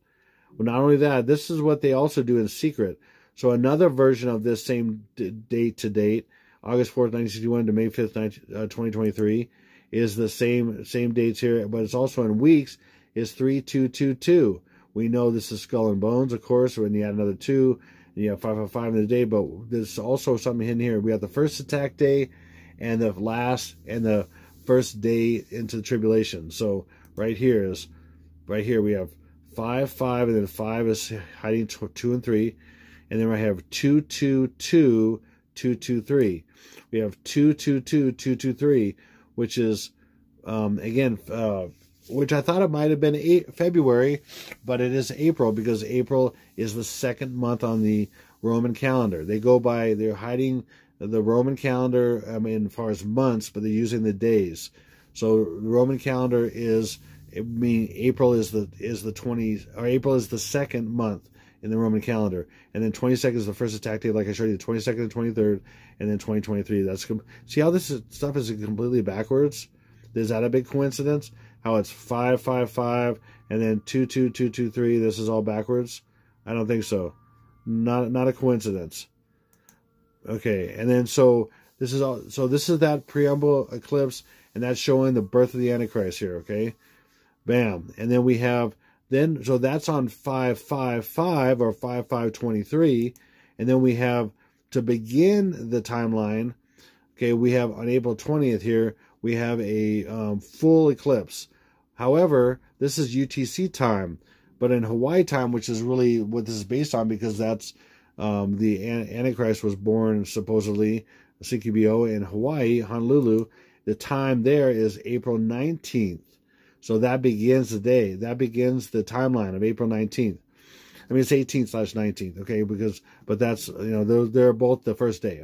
Well, not only that, this is what they also do in secret. So another version of this same date to date, August 4th, 1961 to May 5th, 2023, is the same dates here, but it's also in weeks, is 3222. We know this is skull and bones, of course, when you add another 2, and you have 555 in the day, but there's also something hidden here. We have the first attack day and the last and the first day into the tribulation. So right here we have 5, 5, and then 5 is hiding 2 and 3, and then I have 2, 2, 2, 2, 2, 3. We have 2, 2, 2, 2, 2, 3, which is which I thought it might have been February, but it is April, because April is the second month on the Roman calendar. They're hiding the Roman calendar, as far as months, but they're using the days. So the Roman calendar April is the second month in the Roman calendar, and then 22nd is the first attack day, like I showed you, the 22nd and 23rd, and then 2023. See how this stuff is completely backwards? Is that a big coincidence? How it's 5, 5, 5, and then 2, 2, 2, 2, 3. This is all backwards? I don't think so. Not a coincidence. Okay, and then this is that preamble eclipse, and that's showing the birth of the Antichrist here. Okay, bam, and then we have so that's on 555 or 5523, and then we have, to begin the timeline. Okay, we have on April 20th here, we have a full eclipse. However, this is UTC time, but in Hawaii time, which is really what this is based on, because that's the Antichrist was born supposedly, CKBO, in Hawaii, Honolulu. The time there is April 19th. So that begins the day. That begins the timeline of April 19th. I mean, it's 18/19th, okay? But that's, they're both the first day.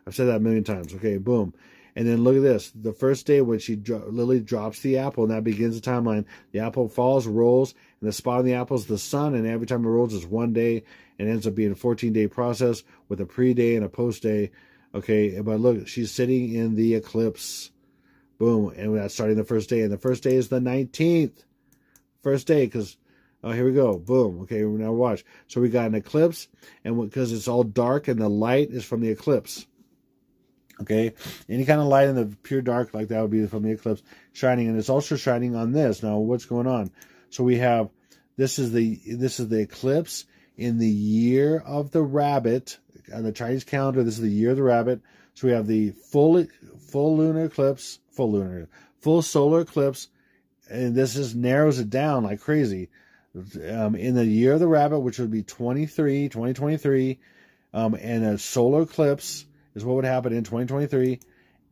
I've said that a million times. Okay, boom. And then look at this. The first day when Lily drops the apple, and that begins the timeline. The apple falls, rolls, and the spot on the apple is the sun, and every time it rolls is 1 day, and ends up being a 14-day process with a pre-day and a post-day. Okay, but look, she's sitting in the eclipse. Boom, and that's starting the first day, and the first day is the 19th. First day, because... Oh, here we go. Boom. Okay, now watch. So we got an eclipse, and because it's all dark and the light is from the eclipse. Okay, any kind of light in the pure dark like that would be from the eclipse shining, and it's also shining on this. Now, what's going on? So we have this is the eclipse in the year of the rabbit on the Chinese calendar. This is the year of the rabbit. So we have the full lunar eclipse, full solar eclipse, and this narrows it down like crazy. In the year of the rabbit, which would be 2023, and a solar eclipse is what would happen in 2023,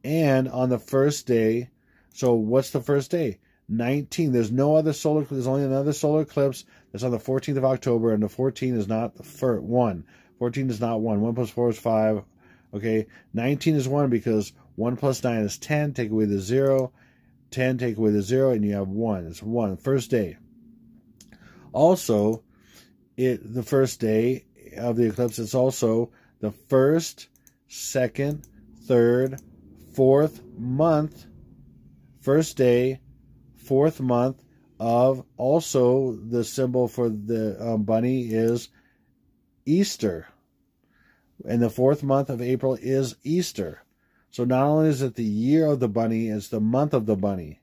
and on the first day. So what's the first day? 19. There's no other solar. There's only another solar eclipse that's on the 14th of October, and the 14 is not the first one. 14 is not 1. 1 plus 4 is 5. Okay, 19 is 1 because 1 plus 9 is 10. Take away the 0. 10 take away the 0, and you have 1. It's 1. First day. Also, the first day of the eclipse, it's also the first, second, third, fourth month, first day, fourth month of, also the symbol for the bunny is Easter. And the fourth month of April is Easter. So not only is it the year of the bunny, it's the month of the bunny.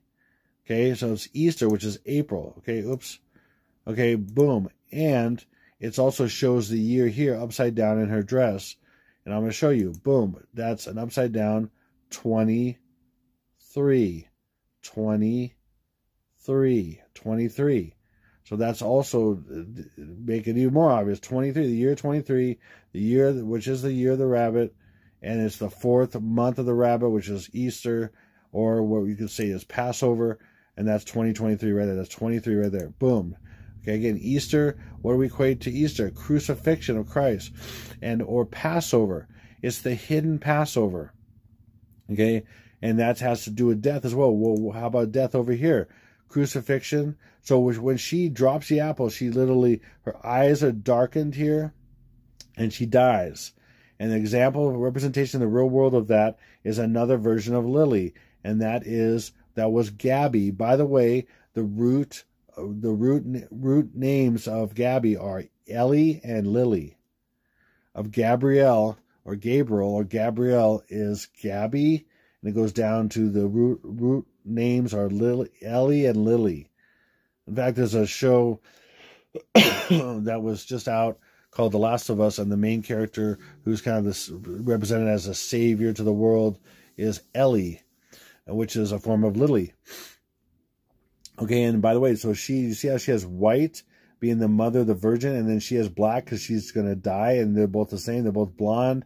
Okay, so it's Easter, which is April. Okay, oops. Okay, boom. And it also shows the year here upside down in her dress. And I'm going to show you. Boom. That's an upside down 23. 23. So that's also making it even more obvious. 23, the year 23, the year which is the year of the rabbit, and it's the fourth month of the rabbit, which is Easter, or what you could say is Passover, and that's 2023 right there. That's 23 right there. Boom. Okay, again, Easter, what do we equate to Easter? Crucifixion of Christ. And or Passover. It's the hidden Passover. Okay, and that has to do with death as well. Well, how about death over here? Crucifixion. So when she drops the apple, she literally, her eyes are darkened here, and she dies. And the example, representation in the real world of that is another version of Lily, and that was Gabby. By the way, the root names of Gabby are Ellie and Lily. Of Gabrielle or Gabriel or Gabrielle is Gabby, and it goes down to the root names are Ellie and Lily. In fact, there's a show that was just out called The Last of Us, and the main character, who's kind of this represented as a savior to the world, is Ellie, which is a form of Lily. Okay, and by the way, so you see how she has white being the mother of the virgin, and then she has black because she's going to die, and they're both the same. They're both blonde.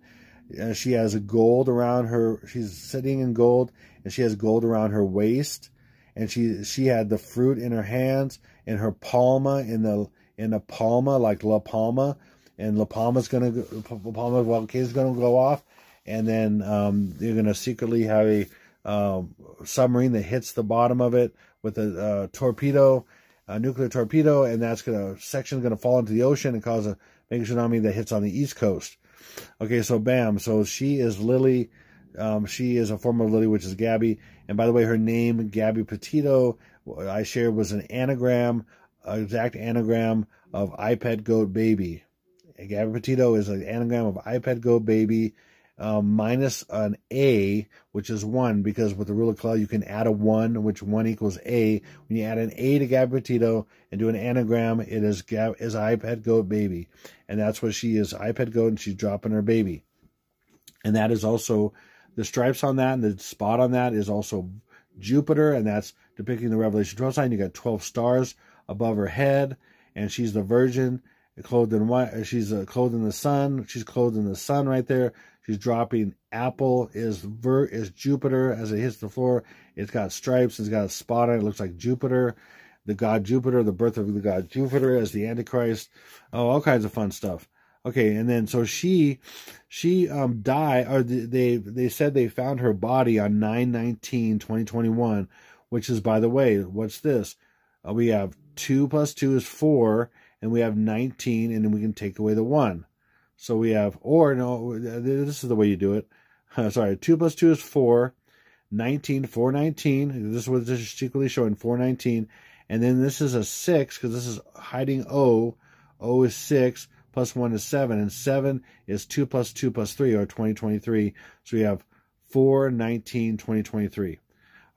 She has gold around her. She's sitting in gold, and she has gold around her waist. And she had the fruit in her hands, and her palma in the palma, like La Palma, and La Palma's gonna is gonna go off, and then you're gonna secretly have a submarine that hits the bottom of it with a torpedo, a nuclear torpedo, and section's gonna fall into the ocean and cause a big tsunami that hits on the East Coast. Okay, so bam, so she is Lily. She is a form of Lily, which is Gabby. And by the way, her name, Gabby Petito, I shared, was an exact anagram of iPad Goat Baby. Gabby Petito is an anagram of iPad Goat Baby, minus an A, which is 1, because with the rule of Cloud, you can add a 1, which 1 equals A. When you add an A to Gabby Petito and do an anagram, it is iPad Goat Baby. And that's what she is, iPad Goat, and she's dropping her baby. And that is also, the stripes on that and the spot on that is also Jupiter, and that's depicting the Revelation 12 sign. You got 12 stars above her head, and she's the virgin, clothed in white. She's clothed in the sun. She's clothed in the sun right there. She's dropping apple is Jupiter as it hits the floor. It's got stripes. It's got a spot on it. It looks like Jupiter, the god Jupiter, the birth of the god Jupiter as the Antichrist. Oh, all kinds of fun stuff. Okay, and then so she died, or they said they found her body on 9/19/2021, which is, by the way, what's this? We have 2 + 2 is 4, and we have 19, and then we can take away the 1. So we have, or no, this is the way you do it. Sorry, 2 + 2 is 4, 19, 419. This is what this is secretly showing, 419. And then this is a 6, because this is hiding O. O is 6. Plus 1 is 7, and 7 is 2 + 2 + 3, or 2023. So we have 4/19/2023.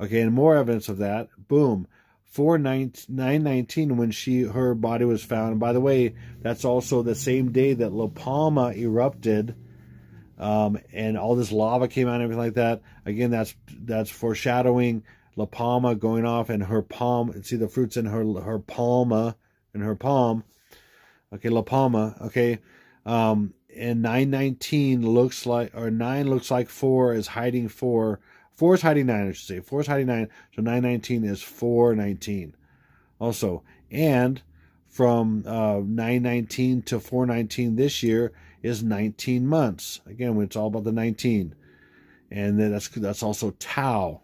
Okay, and more evidence of that. Boom, 9/19 when her body was found. And by the way, that's also the same day that La Palma erupted, and all this lava came out and everything like that. Again, that's foreshadowing La Palma going off, and her palm. See the fruits in her palma, in her palm. Okay, La Palma, okay, and 9/19 looks like, or 9 looks like 4 is hiding 4. 4 is hiding 9, I should say. 4 is hiding 9, so 9/19 is 4/19. Also, and from 9/19 to 4/19 this year is 19 months. Again, it's all about the 19. And then that's also Tau.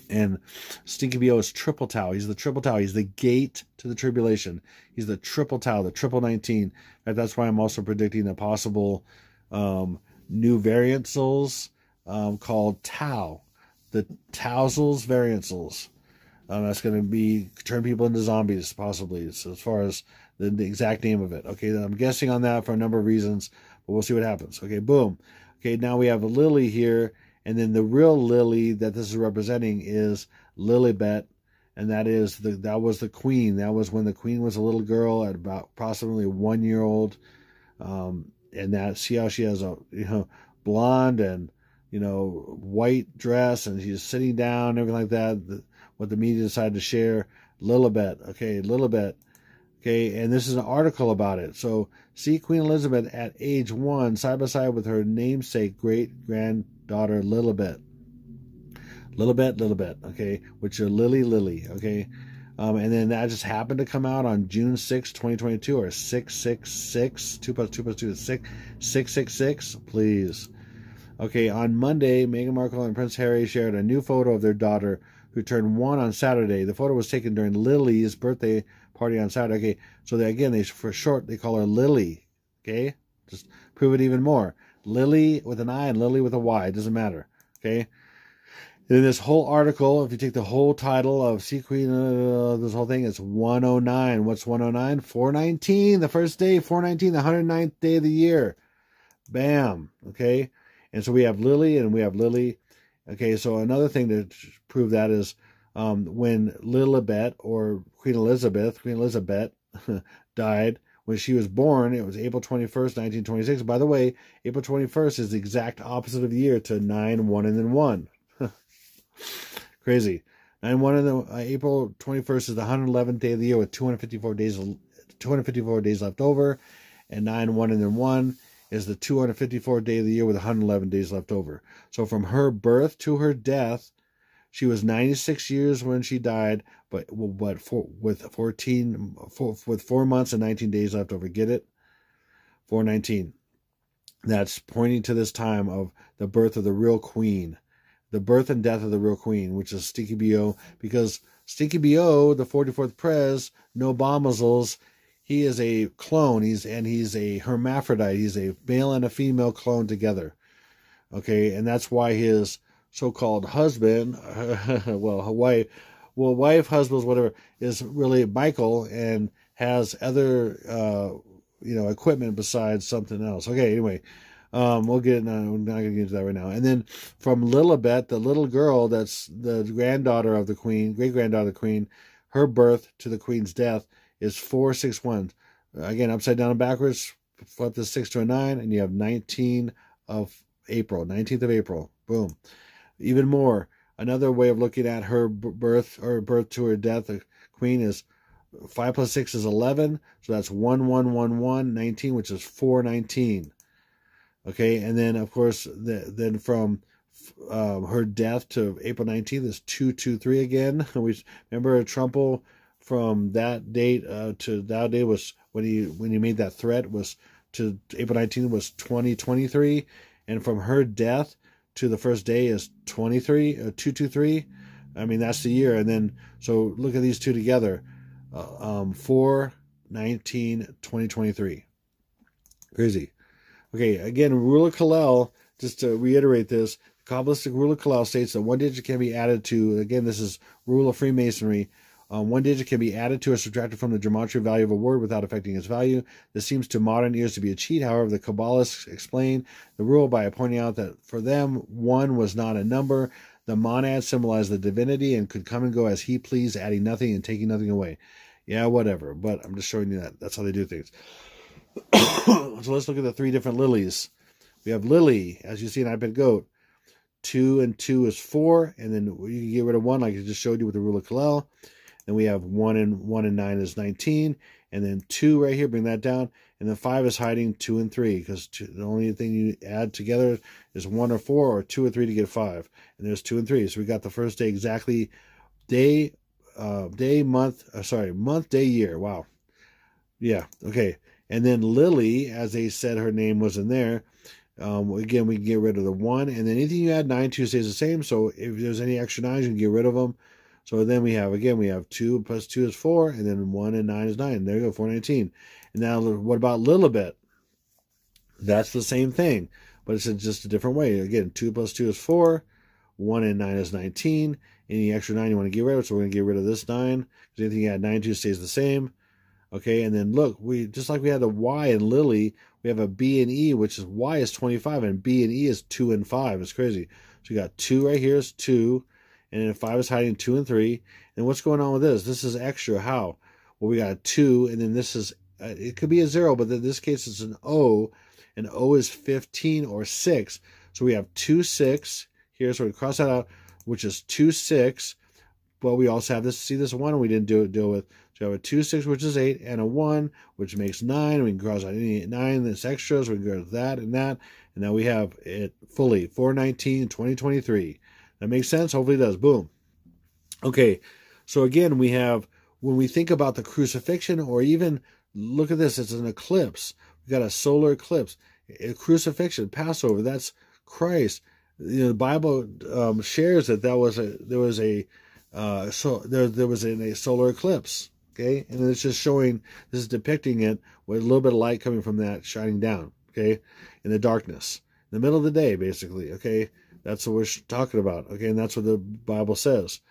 And Stinky BO is triple tau. He's the triple tau. He's the gate to the tribulation. He's the triple tau, the triple 19. And that's why I'm also predicting a possible new variansels called tau. The tausals variansels. That's going to be turn people into zombies, possibly, so as far as the exact name of it. Okay, I'm guessing on that for a number of reasons, but we'll see what happens. Okay, boom. Okay, now we have a Lily here, and then the real Lily that this is representing is Lilibet, and that was the queen. That was when the queen was a little girl at about approximately 1 year old. And that, see how she has a blonde and white dress, and she's sitting down, everything like that. What the media decided to share, Lilibet. Okay, Lilibet. Okay, and this is an article about it. So, see Queen Elizabeth at age 1, side by side with her namesake great-granddaughter Lilibet. Lilibet, okay, which are Lily, okay. And then that just happened to come out on June 6, 2022, or 666, 2 plus 2 plus 2 is 6, 666, please. Okay, on Monday, Meghan Markle and Prince Harry shared a new photo of their daughter, who turned 1 on Saturday. The photo was taken during Lily's birthday party on Saturday. Okay, so for short, they call her Lily. Okay, just prove it even more. Lily with an I and Lily with a Y. It doesn't matter. Okay. In this whole article, if you take the whole title of Sea Queen, this whole thing, it's 109. What's 109? 419, the first day, 419, the 109th day of the year. Bam. Okay. And so we have Lily and we have Lily. Okay, so another thing to prove that is when Lilibet, or Queen Elizabeth died, when she was born, it was April 21st, 1926. By the way, April 21st is the exact opposite of the year to 9-1 and then 1. Crazy. 9-1 and then April 21st is the 111th day of the year with 254 days left over, and 9-1 and then 1 is the 254th day of the year with 111 days left over. So from her birth to her death, she was 96 years when she died, with 4 months and 19 days left over. Get it? 419. That's pointing to this time of the birth of the real queen. The birth and death of the real queen, which is Stinky BO, because Stinky BO, the 44th Prez, no bombazles, he is a clone. He's a hermaphrodite. He's a male and a female clone together. Okay, and that's why his so-called husband, wife, husbands, whatever, is really Mikal and has other, equipment besides something else. Okay, anyway, we'll get it now. We're not going to get into that right now. And then from Lilibet, the little girl that's the granddaughter of the queen, great-granddaughter of the queen, her birth to the queen's death is 461. Again, upside down and backwards, flip the 6 to a 9, and you have 19th of April. Boom. Even more, another way of looking at her birth to her death, the queen, is 5 plus 6 is 11. So that's 19, which is 419. Okay, and then, of course, then from her death to April 19th is 223 again. We remember Trump from that date to that day was when he made that threat was to April 19th was 2023, and from her death to the first day is 223. I mean, that's the year. And then so look at these two together, 4/19/2023. Crazy. Okay, again, Rule of Kal-El, just to reiterate this, the Kabbalistic Rule of Kal-El states that one digit can be added to, again, this is rule of Freemasonry. One digit can be added to or subtracted from the gematria value of a word without affecting its value. This seems to modern ears to be a cheat. However, the Kabbalists explain the rule by pointing out that for them, 1 was not a number. The monad symbolized the divinity and could come and go as he pleased, adding nothing and taking nothing away. Yeah, whatever. But I'm just showing you that. That's how they do things. So let's look at the 3 different lilies. We have Lily, as you see in iPad Goat. 2 and 2 is 4. And then you can get rid of 1 like I just showed you with the Rule of Kal-El. Then we have 1 and 9 is 19. And then 2 right here, bring that down. And then 5 is hiding 2 and 3. Because the only thing you add together is 1 or 4 or 2 or 3 to get 5. And there's 2 and 3. So we got the first day exactly. Month, day, year. Wow. Yeah, okay. And then Lily, as they said her name was in there, Again, we can get rid of the 1, and then anything you add 9 to stays the same. So if there's any extra 9s, you can get rid of them. So then we have 2 plus 2 is 4, and then 1 and 9 is 9. There you go, 419. And now what about little bit? That's the same thing, but it's in just a different way. Again, 2 plus 2 is 4, 1 and 9 is 19. Any extra 9 you want to get rid of, so we're going to get rid of this 9. Because anything you add 9 to stays the same. Okay, and then look, just like we had the Y in Lily, we have a B and E, which is Y is 25, and B and E is 2 and 5. It's crazy. So we got 2 right here is 2, and then 5 is hiding 2 and 3. And what's going on with this? This is extra. How? Well, we got a 2, and then this is, it could be a 0, but in this case it's an O, and O is 15 or 6. So we have 2, 6 here, so we cross that out, which is 2, 6. But we also have this, see this 1 we didn't deal with. So we have a 2, 6, which is 8, and a 1, which makes 9. We can cross out any 9 that's extra, so we can go to that and that. And now we have it fully, 419, 2023. That makes sense? Hopefully it does. Boom. Okay, so again, we have, when we think about the crucifixion, or even, look at this, it's an eclipse. We got a solar eclipse. A crucifixion, Passover, that's Christ. The Bible shares that there was a solar eclipse. Okay, and it's just showing, this is depicting it with a little bit of light coming from that shining down, okay, in the darkness, in the middle of the day, basically, okay, that's what we're talking about, okay, and that's what the Bible says.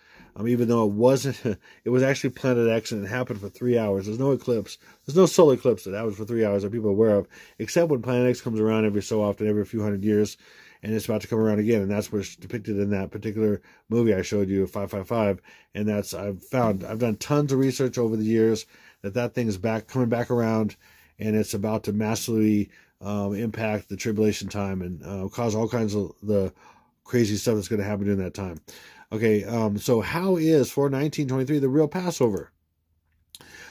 Even though it wasn't, it was actually Planet X, and it happened for 3 hours. There's no eclipse, there's no solar eclipse that happens for 3 hours that people are aware of, except when Planet X comes around every so often, every few hundred years, and it's about to come around again, and that's what's depicted in that particular movie I showed you, 555, and that's, I've done tons of research over the years that thing is coming back around, and it's about to massively impact the tribulation time and cause all kinds of the crazy stuff that's going to happen during that time. Okay, so how is 4/19/23 the real Passover?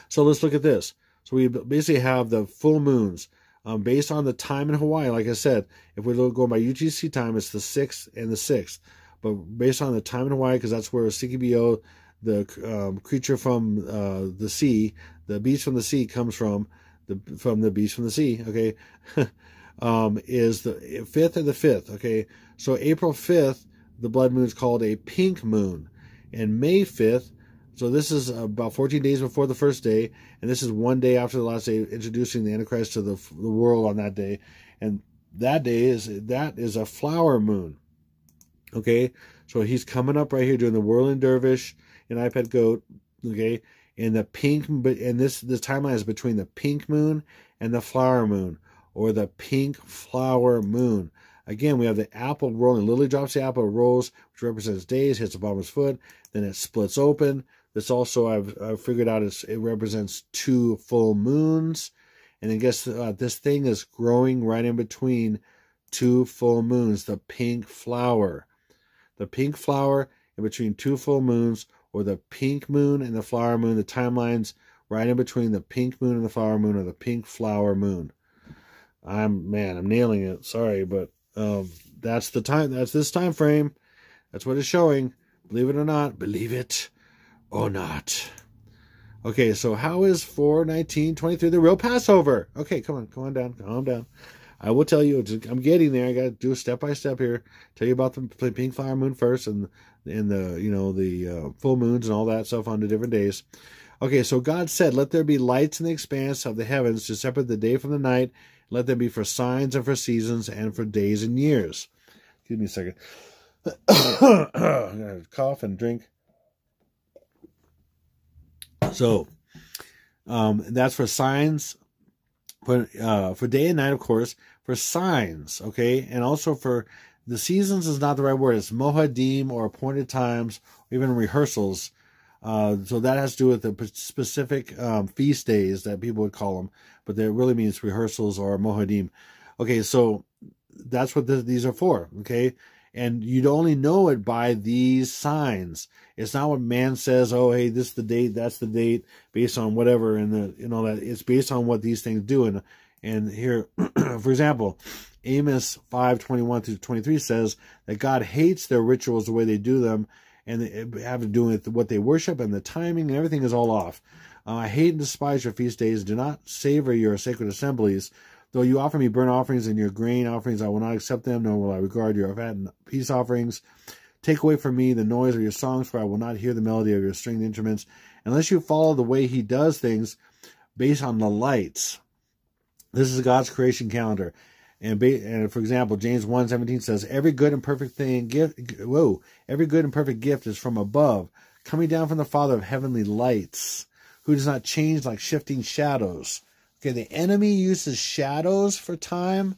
So let's look at this. So we basically have the full moons. Based on the time in Hawaii, like I said, if we're going by UTC time, it's the 6th and the 6th. But based on the time in Hawaii, because that's where CKBO, the creature from the sea, the beast from the sea comes from the beast from the sea, okay, is the 5th and the 5th, okay. So April 5th, the blood moon is called a pink moon. And May 5th, so this is about 14 days before the first day, and this is 1 day after the last day, introducing the Antichrist to the world on that day. And that is a flower moon. Okay, so he's coming up right here doing the whirling dervish and iPad goat. Okay, and the pink, and this timeline is between the pink moon and the flower moon, or the pink flower moon. Again, we have the apple rolling. Lily drops the apple, rolls, which represents days, hits the bottom's foot, then it splits open. This also, I've figured out, it represents 2 full moons. And then guess this thing is growing right in between 2 full moons, the pink flower. The pink flower in between 2 full moons, or the pink moon and the flower moon. The timeline's right in between the pink moon and the flower moon, or the pink flower moon. I'm nailing it. Sorry, but that's the time. That's this time frame. That's what it's showing. Believe it or not. Believe it or not. Okay, so how is 4/19/23 the real Passover? Okay, come on down, calm down. I will tell you. I'm getting there. I got to do a step by step here. Tell you about the pink flower moon first, and the full moons and all that stuff on the different days. Okay, so God said, "Let there be lights in the expanse of the heavens to separate the day from the night. Let them be for signs and for seasons and for days and years." Give me a second. I'm gonna cough and drink. So, that's for signs, for day and night, of course, for signs, okay, and also for the seasons is not the right word. It's mohadim, or appointed times, or even rehearsals. So that has to do with the specific feast days that people would call them, but that really means rehearsals or mohadim. Okay, so that's what these are for, okay? And you'd only know it by these signs. It's not what man says, oh, hey, this is the date, that's the date, based on whatever, and all that. It's based on what these things do. And here, for example, Amos 5:21-23 says that God hates their rituals, the way they do them, and they have to do with what they worship, and the timing and everything is all off. I hate and despise your feast days. Do not savor your sacred assemblies. Though you offer me burnt offerings and your grain offerings, I will not accept them, nor will I regard your fat and peace offerings. Take away from me the noise of your songs, for I will not hear the melody of your stringed instruments, unless you follow the way he does things based on the lights. This is God's creation calendar. And for example, James 1:17 says, every good and perfect gift is from above, coming down from the Father of heavenly lights, who does not change like shifting shadows. Okay, the enemy uses shadows for time,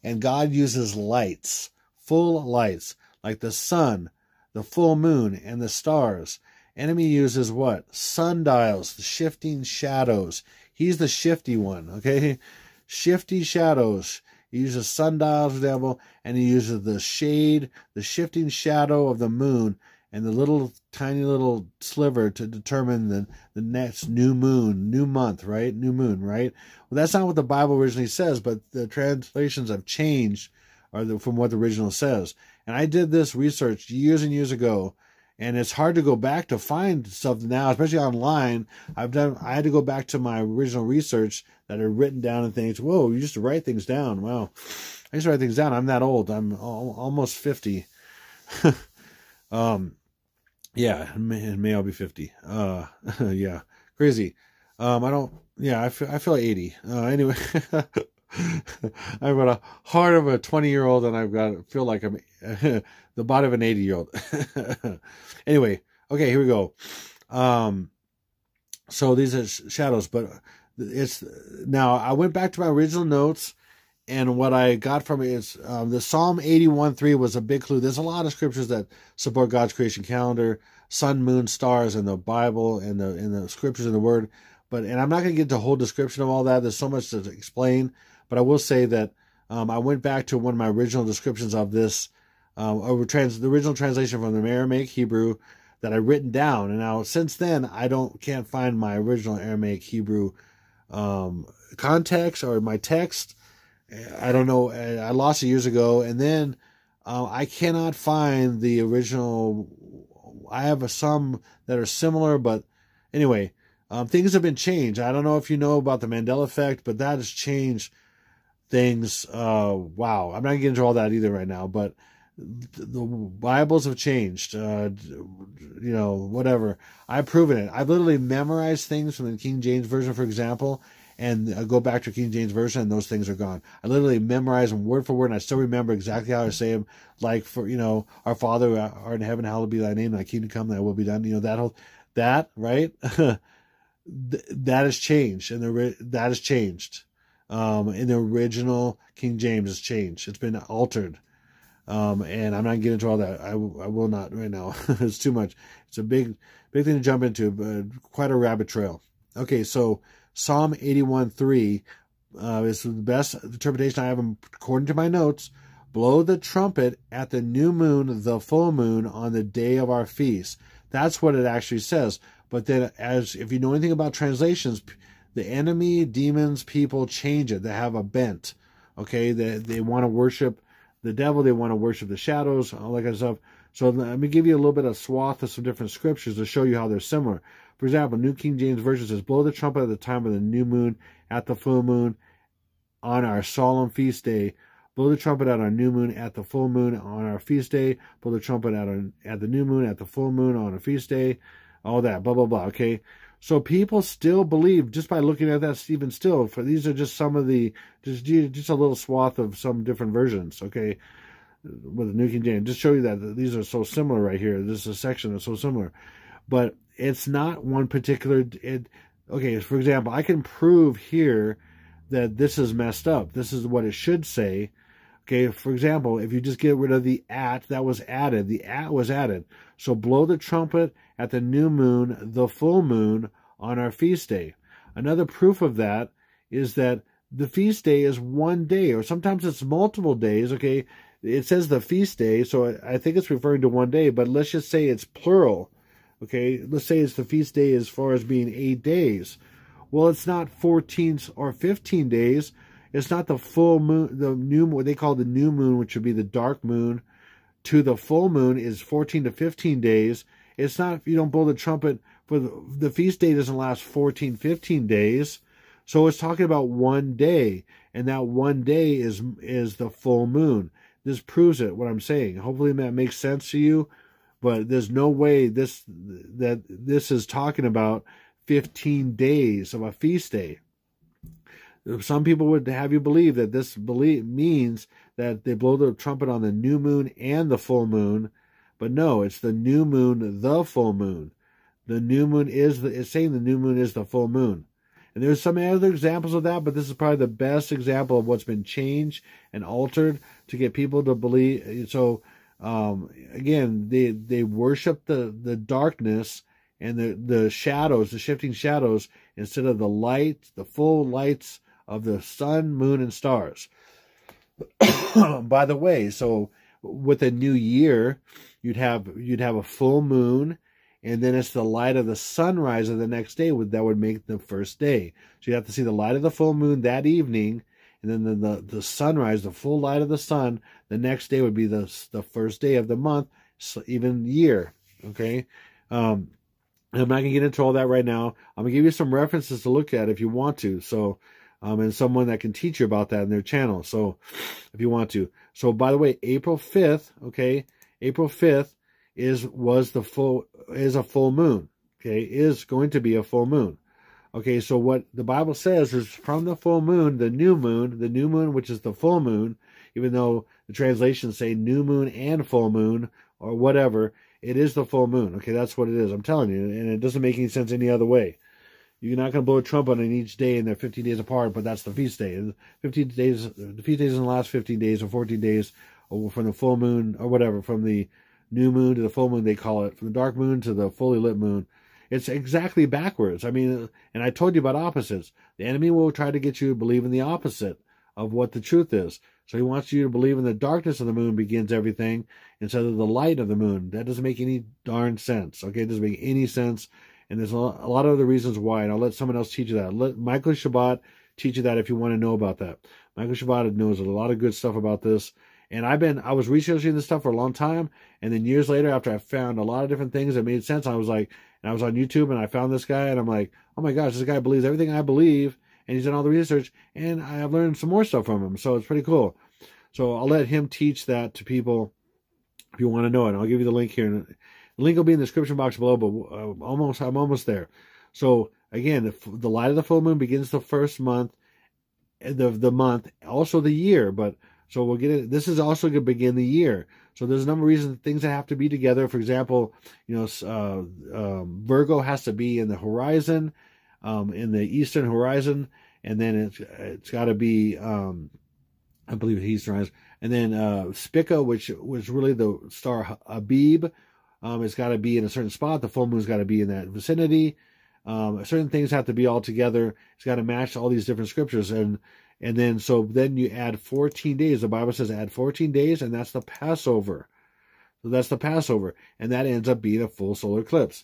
and God uses lights, full lights, like the sun, the full moon, and the stars. Enemy uses what? Sundials, the shifting shadows. He's the shifty one, okay? Shifty shadows. He uses sundials, the devil, and he uses the shade, the shifting shadow of the moon, and the little tiny little sliver to determine the next new moon, new month, right? New moon, right? Well, that's not what the Bible originally says, but the translations have changed from what the original says. And I did this research years and years ago, and it's hard to go back to find stuff now, especially online. I had to go back to my original research that are written down and things. Whoa, you used to write things down. Wow. I used to write things down. I'm that old. I'm almost 50. Yeah, in May I'll be 50. Yeah, crazy. I feel 80. Anyway, I've got a heart of a 20-year-old, and feel like I'm the body of an 80-year-old. Anyway, okay, here we go. So these are shadows, but now I went back to my original notes, and what I got from it is the Psalm 81:3 was a big clue. There's a lot of scriptures that support God's creation calendar, sun, moon, stars, and the Bible, and the scriptures in the Word. And I'm not going to get into a whole description of all that. There's so much to explain. But I will say that I went back to one of my original descriptions of this, the original translation from the Aramaic Hebrew that I've written down. And now since then, can't find my original Aramaic Hebrew context or my text. I don't know. I lost it years ago. And then I cannot find the original. I have some that are similar, but anyway, things have been changed. I don't know if you know about the Mandela effect, but that has changed things. Wow. I'm not going to get into all that either right now, but the Bibles have changed. Whatever. I've proven it. I've literally memorized things from the King James Version, for example, and I go back to King James Version, and those things are gone. I literally memorize them word for word, and I still remember exactly how I say them. Like for, our Father who art in heaven, hallowed be thy name, thy kingdom come, thy will be done. That, right? That has changed, and that has changed. In the original King James has changed. It's been altered. And I'm not getting into all that. I will not right now. It's too much. It's a big thing to jump into, but quite a rabbit trail. Okay, so Psalm 81:3 is the best interpretation I have according to my notes. Blow the trumpet at the new moon, the full moon, on the day of our feast. That's what it actually says. But then, if you know anything about translations, the enemy, demons, people change it. They have a bent. Okay, they want to worship the devil. They want to worship the shadows, all that kind of stuff. So let me give you a little bit of swath of some different scriptures to show you how they're similar. For example, New King James Version says, blow the trumpet at the time of the new moon, at the full moon, on our solemn feast day. Blow the trumpet at our new moon, at the full moon, on our feast day. Blow the trumpet at the new moon, at the full moon, on a feast day. All that, blah, blah, blah, okay? So people still believe, just by looking at that, even still, these are just some of just a little swath of some different versions, okay? With the New King James, just show you that these are so similar right here. This is a section that's so similar. But it's not one particular, okay, for example, I can prove here that this is messed up. This is what it should say. Okay, for example, if you just get rid of the at, that was added. The at was added. So blow the trumpet at the new moon, the full moon, on our feast day. Another proof of that is that the feast day is one day, or sometimes it's multiple days, okay? It says the feast day, so I think it's referring to one day, but let's just say it's plural, okay? Let's say it's the feast day as far as being 8 days. Well, it's not 14 or 15 days. It's not the full moon, the new, what they call the new moon, which would be the dark moon, to the full moon is 14 to 15 days. It's not, if you don't blow the trumpet, for the feast day doesn't last 14, 15 days. So it's talking about one day, and that one day is the full moon. This proves it, what I'm saying. Hopefully that makes sense to you, but there's no way this is talking about 15 days of a feast day. Some people would have you believe that this means that they blow the trumpet on the new moon and the full moon, but no, it's the new moon, the full moon. The new moon it's saying the new moon is the full moon. And there's some other examples of that, but this is probably the best example of what's been changed and altered to get people to believe. So, again, they worship the darkness and the shadows, the shifting shadows, instead of the light, the full lights of the sun, moon, and stars. By the way, so with a new year, you'd have a full moon, and then it's the light of the sunrise of the next day that would make the first day. So you have to see the light of the full moon that evening, and then the sunrise, the full light of the sun, the next day would be the first day of the month, even year. Okay, I'm not going to get into all that right now. I'm going to give you some references to look at if you want to. So, and someone that can teach you about that in their channel. So, if you want to. So, by the way, April 5th, okay, April 5th is a full moon. Okay, is going to be a full moon. Okay, so what the Bible says is from the full moon, the new moon, which is the full moon, even though the translations say new moon and full moon or whatever, it is the full moon. Okay, that's what it is. I'm telling you, and it doesn't make any sense any other way. You're not going to blow a trumpet on each day, and they're 15 days apart, but that's the feast day. The feast days in the last 15 days or 14 days, or from the full moon or whatever, from the new moon to the full moon, they call it, from the dark moon to the fully lit moon. It's exactly backwards. I mean, and I told you about opposites. The enemy will try to get you to believe in the opposite of what the truth is. So he wants you to believe in the darkness of the moon begins everything instead of the light of the moon. That doesn't make any darn sense. Okay, it doesn't make any sense. And there's a lot of other reasons why, and I'll let someone else teach you that. Let Michael Shabbat teach you that if you want to know about that. Michael Shabbat knows a lot of good stuff about this. And I was researching this stuff for a long time, and then years later, after I found a lot of different things that made sense, I was on YouTube, and I found this guy, and I'm like, oh my gosh, this guy believes everything I believe, and he's done all the research, and I've learned some more stuff from him, so it's pretty cool. So I'll let him teach that to people if you want to know it. I'll give you the link here. The link will be in the description box below, but I'm almost there. So again, the light of the full moon begins the first month, the month, also the year, but so we'll get it. This is also going to begin the year. So there's a number of reasons, things that have to be together. For example, Virgo has to be in the horizon, in the eastern horizon, and then it's got to be, I believe it's eastern horizon, and then Spica, which was really the star Abib, it's got to be in a certain spot. The full moon's got to be in that vicinity. Certain things have to be all together. It's got to match all these different scriptures, and then you add 14 days. The Bible says add 14 days, and that's the Passover. So that's the Passover, and that ends up being a full solar eclipse.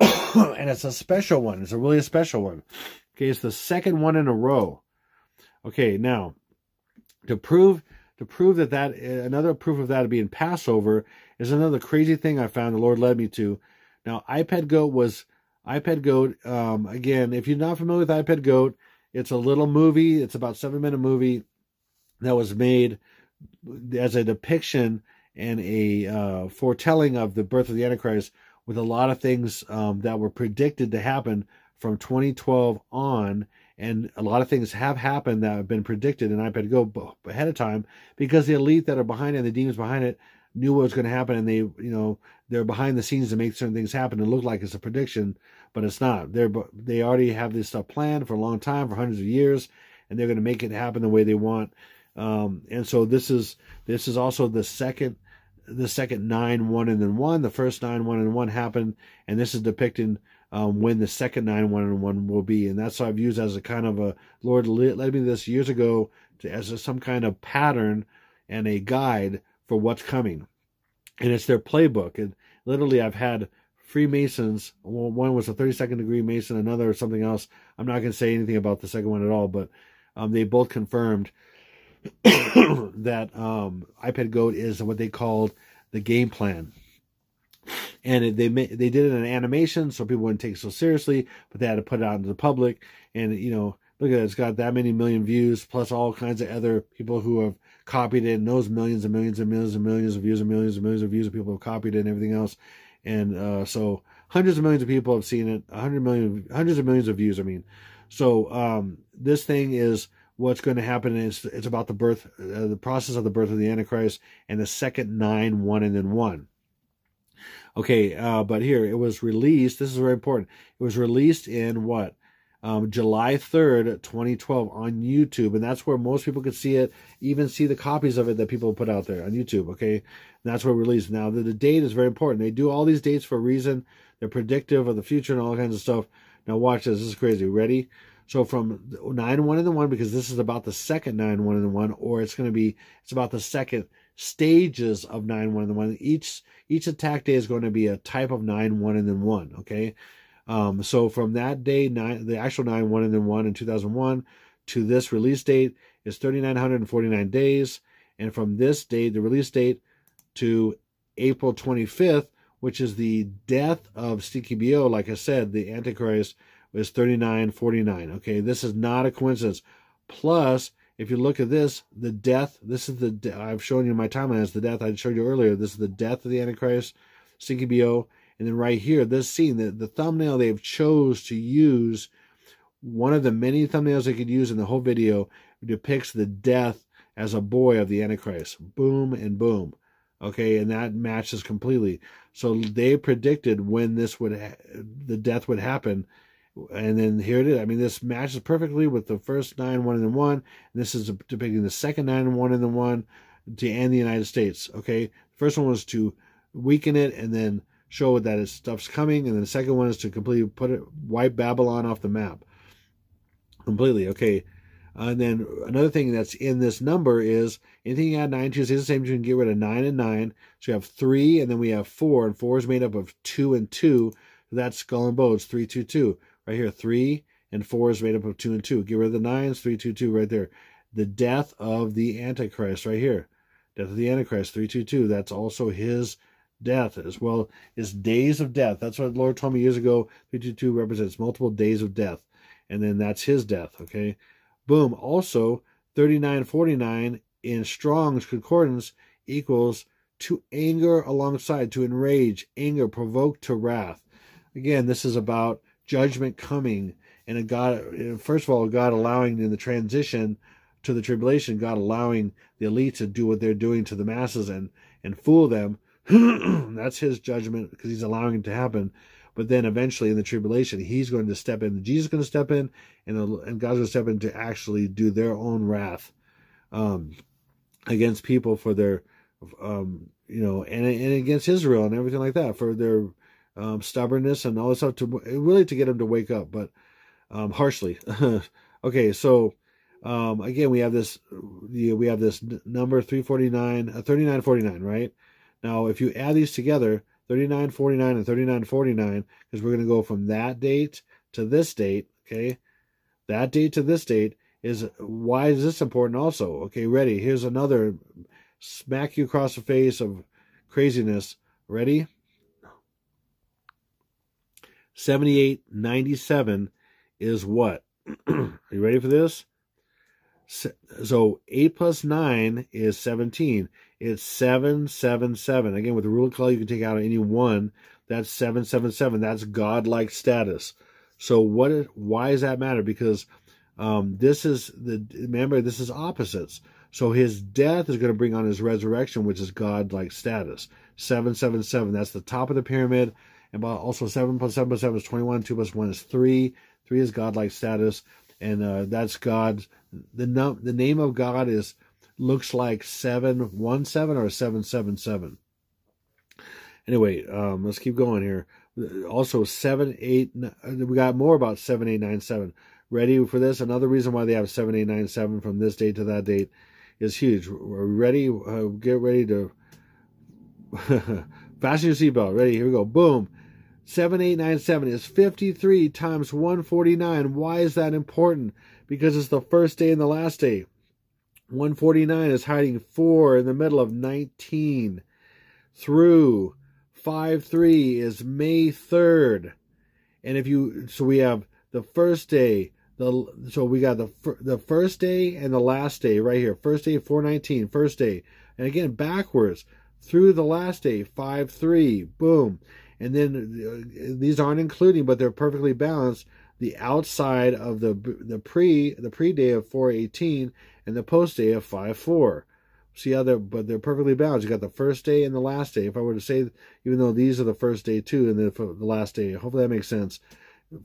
And it's a special one. It's a really special one. Okay, it's the second one in a row. Okay, now to prove that another proof of that being Passover is another crazy thing I found the Lord led me to. Now, iPad Goat. Again, if you're not familiar with iPad Goat, it's a little movie. It's about 7-minute movie that was made as a depiction and a foretelling of the birth of the Antichrist, with a lot of things that were predicted to happen from 2012 on. And a lot of things have happened that have been predicted in iPad Go ahead of time, because the elite that are behind it and the demons behind it knew what was going to happen, and they're behind the scenes to make certain things happen and look like it's a prediction, but it's not. They already have this stuff planned for a long time, for hundreds of years, and they're going to make it happen the way they want. And so this is also the second 9, 1, and then 1. The first 9, 1, and 1 happened, and this is depicting when the second 9, 1, and 1 will be. And that's what I've used as a kind of a, Lord led me this years ago as some kind of pattern and a guide for what's coming. And it's their playbook. And literally, I've had Freemasons. One was a 32nd degree Mason, another something else. I'm not going to say anything about the second one at all, but they both confirmed that iPad Goat is what they called the game plan. And they did it in an animation, so people wouldn't take it so seriously, but they had to put it out into the public. And, you know, look at it, it's got that many million views, plus all kinds of other people who have copied it, and those millions and millions and millions and millions of views and millions and millions of views of people who have copied it and everything else. And so hundreds of millions of people have seen it, hundreds of millions of views, I mean. So this thing is what's going to happen. It's about the birth, the process of the birth of the Antichrist, and the second 9, 1, and then 1. Okay, but here, it was released, this is very important, it was released in what? July 3rd, 2012 on YouTube, and that's where most people could see it, even see the copies of it that people put out there on YouTube, okay? And that's where it released. Now, the date is very important. They do all these dates for a reason. They're predictive of the future and all kinds of stuff. Now, watch this. This is crazy. Ready? So from 9, 1, and then 1, because this is about the second 9, 1, and then 1, or it's about the second stages of 9, 1, and then 1. Each attack day is going to be a type of 9, 1, and then 1, okay? So from that day, the actual 9, 1, and then 1 in 2001 to this release date is 3,949 days. And from this date, the release date, to April 25th, which is the death of CKBO, like I said, the Antichrist, was 3,949. Okay, this is not a coincidence. Plus, if you look at this, the death, this is I've shown you in my timeline as the death I showed you earlier. This is the death of the Antichrist, CKBO. And then right here, this scene, the thumbnail they've chose to use, one of the many thumbnails they could use in the whole video, depicts the death as a boy of the Antichrist. Boom and boom. Okay, and that matches completely. So they predicted when the death would happen. And then here it is. I mean, this matches perfectly with the first 9, 1, and then 1. And this is depicting the second 9, 1, and then 1 to end the United States. Okay, the first one was to weaken it and then show that its stuff's coming. And then the second one is to completely wipe Babylon off the map. Completely, okay. And then another thing that's in this number is anything you add 9 to stays the same. You can get rid of 9 and 9. So you have 3, and then we have 4. And 4 is made up of 2 and 2. So that's skull and bones, 3, 2, 2. Right here, 3 and 4 is made up of 2 and 2. Get rid of the 9s, 3, 2, 2 right there. The death of the Antichrist right here. Death of the Antichrist, 3, 2, 2. That's also his death as well as days of death. That's what the Lord told me years ago. 3, 2, 2 represents multiple days of death. And then that's his death, okay? Boom. Also, 3949 in Strong's Concordance equals to anger alongside, to enrage, anger, provoke to wrath. Again, this is about judgment coming, and first of all, God allowing in the transition to the tribulation, God allowing the elite to do what they're doing to the masses and fool them. That's his judgment because he's allowing it to happen. But then eventually in the tribulation, he's going to step in. Jesus is going to step in, and God's going to step in to actually do their own wrath against people for their, and against Israel and everything like that, for their stubbornness and all this stuff, to get them to wake up, but harshly. Okay, so again, we have this number 3949, right? Now, if you add these together, 3949 and 3949, because we're going to go from that date to this date, okay? That date to this date why is this important also? Okay, ready? Here's another smack you across the face of craziness. Ready? 7897 is what? Are you ready for this? So 8 plus 9 is 17. It's 777. Again, with the rule of color, you can take out any one. That's 777. That's godlike status. So why does that matter? Because this is opposites. So his death is going to bring on his resurrection, which is godlike status. 777. That's the top of the pyramid. And also 7 plus 7 plus 7 is 21. 2 plus 1 is 3. 3 is godlike status. And that's God. The name of God looks like 717 or 777. Anyway, let's keep going here. Also, 78. We got more about 7897. Ready for this? Another reason why they have 7897 from this date to that date is huge. Are we ready? Get ready to fasten your seatbelt. Ready? Here we go. Boom. 7897 is 53 times 149. Why is that important? Because it's the first day and the last day. 149 is hiding 4 in the middle of 19 through 5/3 is May 3rd. And so we have the first day, so we got the first day and the last day right here. First day, 4/19, first day. And again, backwards through the last day, 5/3, boom. And then these aren't including, but they're perfectly balanced, the outside of the pre-day of 4/18 and the post-day of 5/4. See how but they're perfectly balanced. You got the first day and the last day. If I were to say, even though these are the first day too, and then the last day, hopefully that makes sense.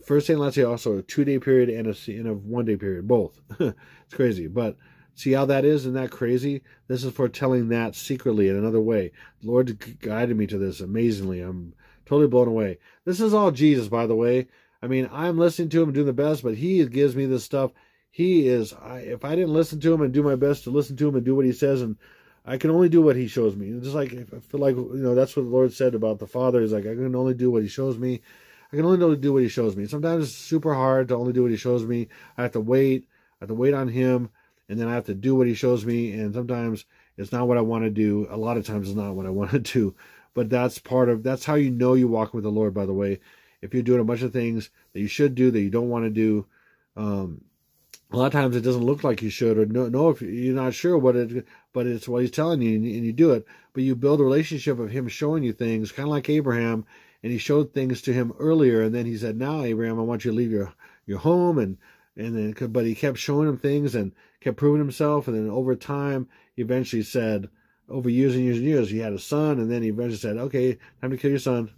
First day and last day also a 2-day period and a 1-day period, both. It's crazy, but see how that is? Isn't that crazy? This is foretelling that secretly in another way. The Lord guided me to this amazingly. I'm totally blown away. This is all Jesus, by the way. I mean, I'm listening to him and doing the best, but he gives me this stuff. He is, if I didn't listen to him and do my best to listen to him and do what he says, and I can only do what he shows me. Just like, I feel like, that's what the Lord said about the Father. He's like, I can only do what he shows me. I can only do what he shows me. Sometimes it's super hard to only do what he shows me. I have to wait on him, and then I have to do what he shows me, and sometimes it's not what I want to do. A lot of times it's not what I want to do. But that's how you know you walk with the Lord, by the way. If you're doing a bunch of things that you should do that you don't want to do, a lot of times it doesn't look like you should, or no, if you're not sure but it's what he's telling you, and you do it. But you build a relationship of him showing you things, kind of like Abraham, and he showed things to him earlier, and then he said, now, Abraham, I want you to leave your home, and then, but he kept showing him things and kept proving himself, and then over time, he eventually said, over years and years and years, he had a son, and then he eventually said, okay, time to kill your son.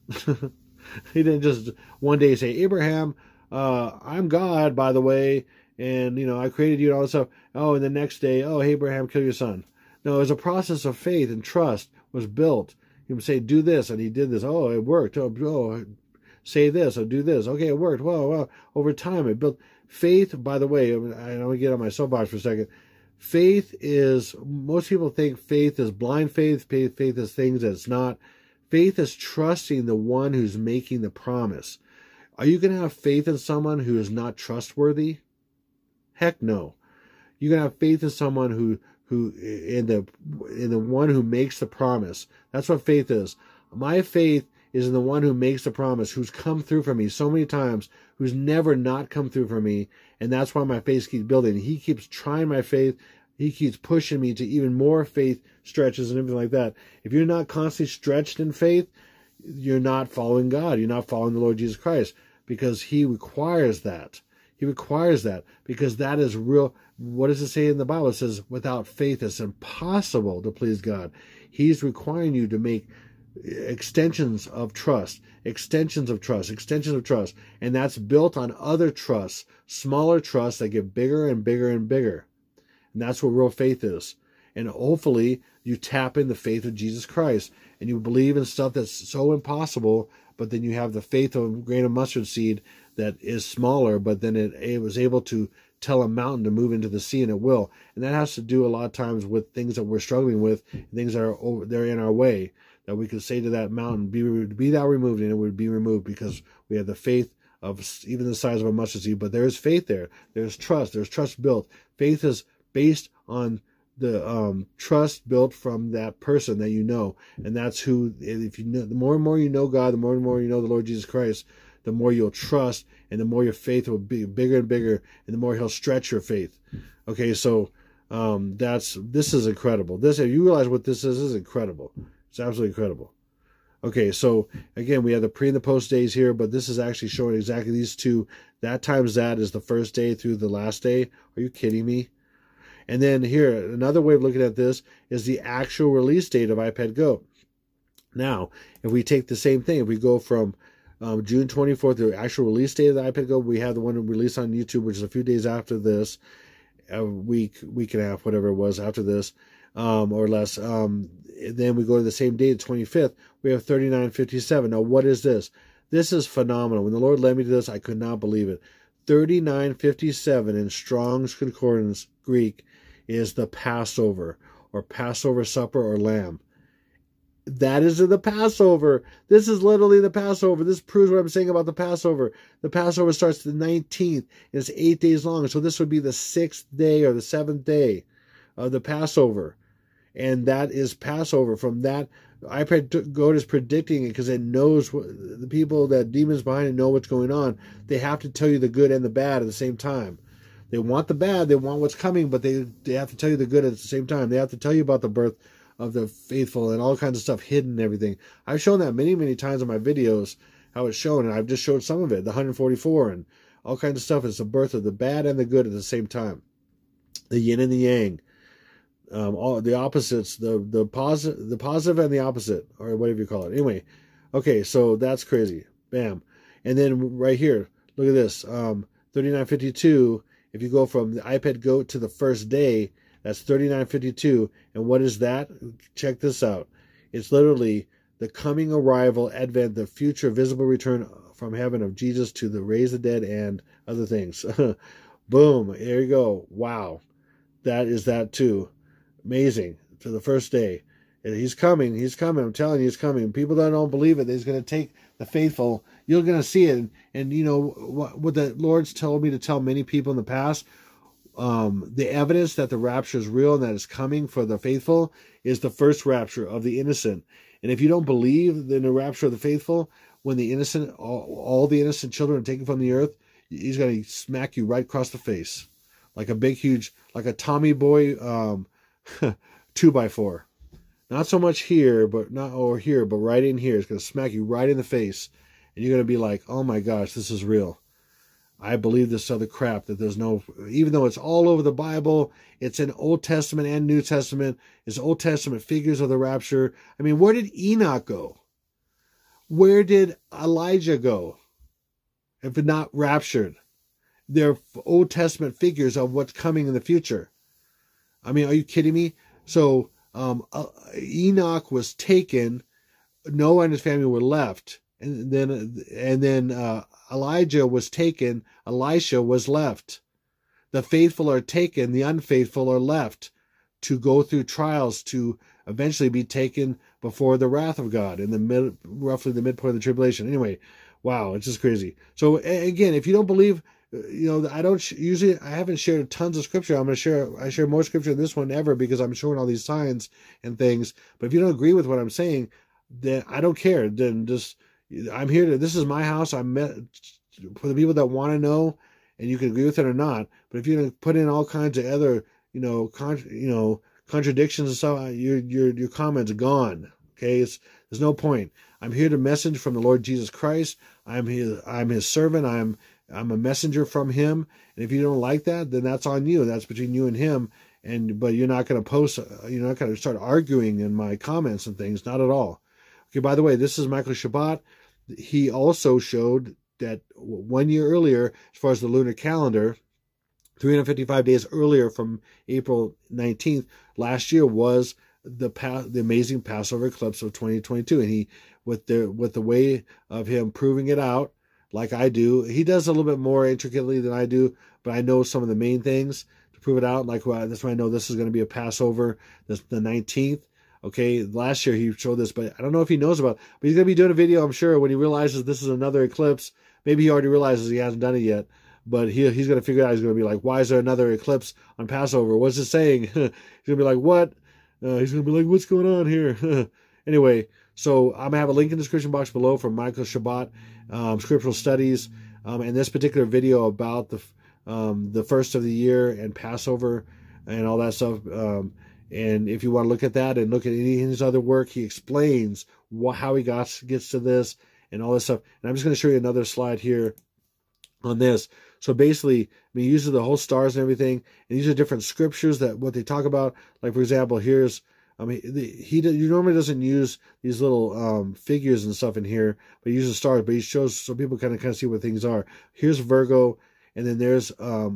He didn't just one day say, Abraham, I'm God, by the way, and, I created you and all this stuff. Oh, and the next day, oh, hey, Abraham, kill your son. No, it was a process of faith and trust was built. He would say, do this, and he did this. Oh, it worked. Oh, say this, or do this. Okay, it worked. Well, over time, it built. Faith, by the way, I want to get on my soapbox for a second. Faith is, most people think faith is blind faith. Faith is things that it's not. Faith is trusting the one who's making the promise. Are you going to have faith in someone who is not trustworthy? Heck no. You're going to have faith in someone who in the one who makes the promise. That's what faith is. My faith is in the one who makes the promise, who's come through for me so many times, who's never not come through for me, and that's why my faith keeps building. He keeps trying my faith. He keeps pushing me to even more faith stretches and everything like that. If you're not constantly stretched in faith, you're not following God. You're not following the Lord Jesus Christ, because he requires that. He requires that, because that is real. What does it say in the Bible? It says, without faith, it's impossible to please God. He's requiring you to make extensions of trust. And that's built on other trusts, smaller trusts that get bigger and bigger and bigger. And that's what real faith is. And hopefully you tap in the faith of Jesus Christ, and you believe in stuff that's so impossible, but then you have the faith of a grain of mustard seed that is smaller, but then it was able to tell a mountain to move into the sea, and it will. And that has to do a lot of times with things that we're struggling with, things that they're in our way, that we could say to that mountain, be thou removed, and it would be removed, because we have the faith of even the size of a mustard seed. But there is faith there. There's trust built. Faith is based on the trust built from that person that you know. And that's who, if you know, the more and more you know God, the more and more you know the Lord Jesus Christ, the more you'll trust, and the more your faith will be bigger and bigger, and the more he'll stretch your faith. Okay, so this is incredible. If you realize what this is incredible. It's absolutely incredible. Okay, so again, we have the pre and the post days here, but this is actually showing exactly these two. That times that is the first day through the last day. Are you kidding me? And then here, another way of looking at this is the actual release date of iPad Go. Now, if we take the same thing, if we go from June 24th, the actual release date of the iPad Go, we have the one released on YouTube, which is a few days after this, a week and a half, whatever it was after this, or less. Then we go to the same day, the 25th, we have 3957. Now, what is this? This is phenomenal. When the Lord led me to this, I could not believe it. 3957 in Strong's Concordance Greek is the Passover, or Passover supper, or lamb. That is the Passover. This is literally the Passover. This proves what I'm saying about the Passover. The Passover starts the 19th. And it's 8 days long. So this would be the 6th day or the 7th day of the Passover. And that is Passover. From that, God is predicting it because it knows the people, that demons behind it know what's going on. They have to tell you the good and the bad at the same time. They want the bad, they want what's coming, but they have to tell you the good at the same time. They have to tell you about the birth of the faithful and all kinds of stuff hidden and everything. I've shown that many, many times in my videos, how it's shown, and I've just showed some of it, the 144 and all kinds of stuff. It's the birth of the bad and the good at the same time. The yin and the yang. All the opposites, the positive and the opposite, or whatever you call it. Anyway, okay, so that's crazy. Bam. And then right here, look at this. 3952, if you go from the iPad goat to the first day, that's 3952. And what is that? Check this out. It's literally the coming arrival, advent, the future visible return from heaven of Jesus to the raise the dead and other things. Boom. There you go. Wow. That is that too. Amazing. To the first day. And he's coming. He's coming. I'm telling you, he's coming. People that don't believe it, he's going to take the faithful. You're going to see it. And you know, what the Lord's told me to tell many people in the past, the evidence that the rapture is real and that it's coming for the faithful is the first rapture of the innocent. And if you don't believe in the rapture of the faithful, when the innocent, all the innocent children are taken from the earth, he's going to smack you right across the face. Like a big, huge, like a Tommy Boy 2x4. Not so much here, but not over here, but right in here. It's going to smack you right in the face. And you're going to be like, oh my gosh, this is real. I believe this other crap that there's no, even though it's all over the Bible, it's in Old Testament and New Testament. It's Old Testament figures of the rapture. I mean, where did Enoch go? Where did Elijah go? If not raptured. They're Old Testament figures of what's coming in the future. I mean, are you kidding me? So Enoch was taken. Noah and his family were left. And then Elijah was taken. Elisha was left. The faithful are taken. The unfaithful are left to go through trials to eventually be taken before the wrath of God in roughly the midpoint of the tribulation. Anyway, wow, it's just crazy. So again, if you don't believe, you know, I haven't shared tons of scripture. I share more scripture in this one ever because I'm showing all these signs and things. But if you don't agree with what I'm saying, then I don't care. Then just, I'm here to, this is my house. I'm met for the people that want to know, and you can agree with it or not. But if you put in all kinds of other, contradictions and stuff, your comments are gone. Okay, there's no point. I'm here to message from the Lord Jesus Christ. I'm his servant. I'm a messenger from him. And if you don't like that, then that's on you. That's between you and him. But you're not going to post. You're not going to start arguing in my comments and things. Not at all. Okay. By the way, this is Mikal Shabbat. He also showed that 1 year earlier, as far as the lunar calendar, 355 days earlier from April 19th last year was the amazing Passover eclipse of 2022. And he, with the way of him proving it out, like I do, he does a little bit more intricately than I do, but I know some of the main things to prove it out. Like, that's why I know this is going to be a Passover, the 19th. Okay, last year he showed this, but I don't know if he knows about it. But he's going to be doing a video, I'm sure, when he realizes this is another eclipse. Maybe he already realizes he hasn't done it yet. But he's going to figure it out. He's going to be like, why is there another eclipse on Passover? What's it saying? He's going to be like, what? He's going to be like, what's going on here? Anyway, so I'm going to have a link in the description box below for Mikal Shabbat, Scriptural Studies, and this particular video about the first of the year and Passover and all that stuff. And if you want to look at that and look at any of his other work, he explains how he gets to this and all this stuff. And I'm just going to show you another slide here on this. So basically, I mean, he uses the whole stars and everything, and these are different scriptures that what they talk about. Like, for example, he normally doesn't use these little figures and stuff in here, but he uses stars. But he shows so people kind of see what things are. Here's Virgo, and then there's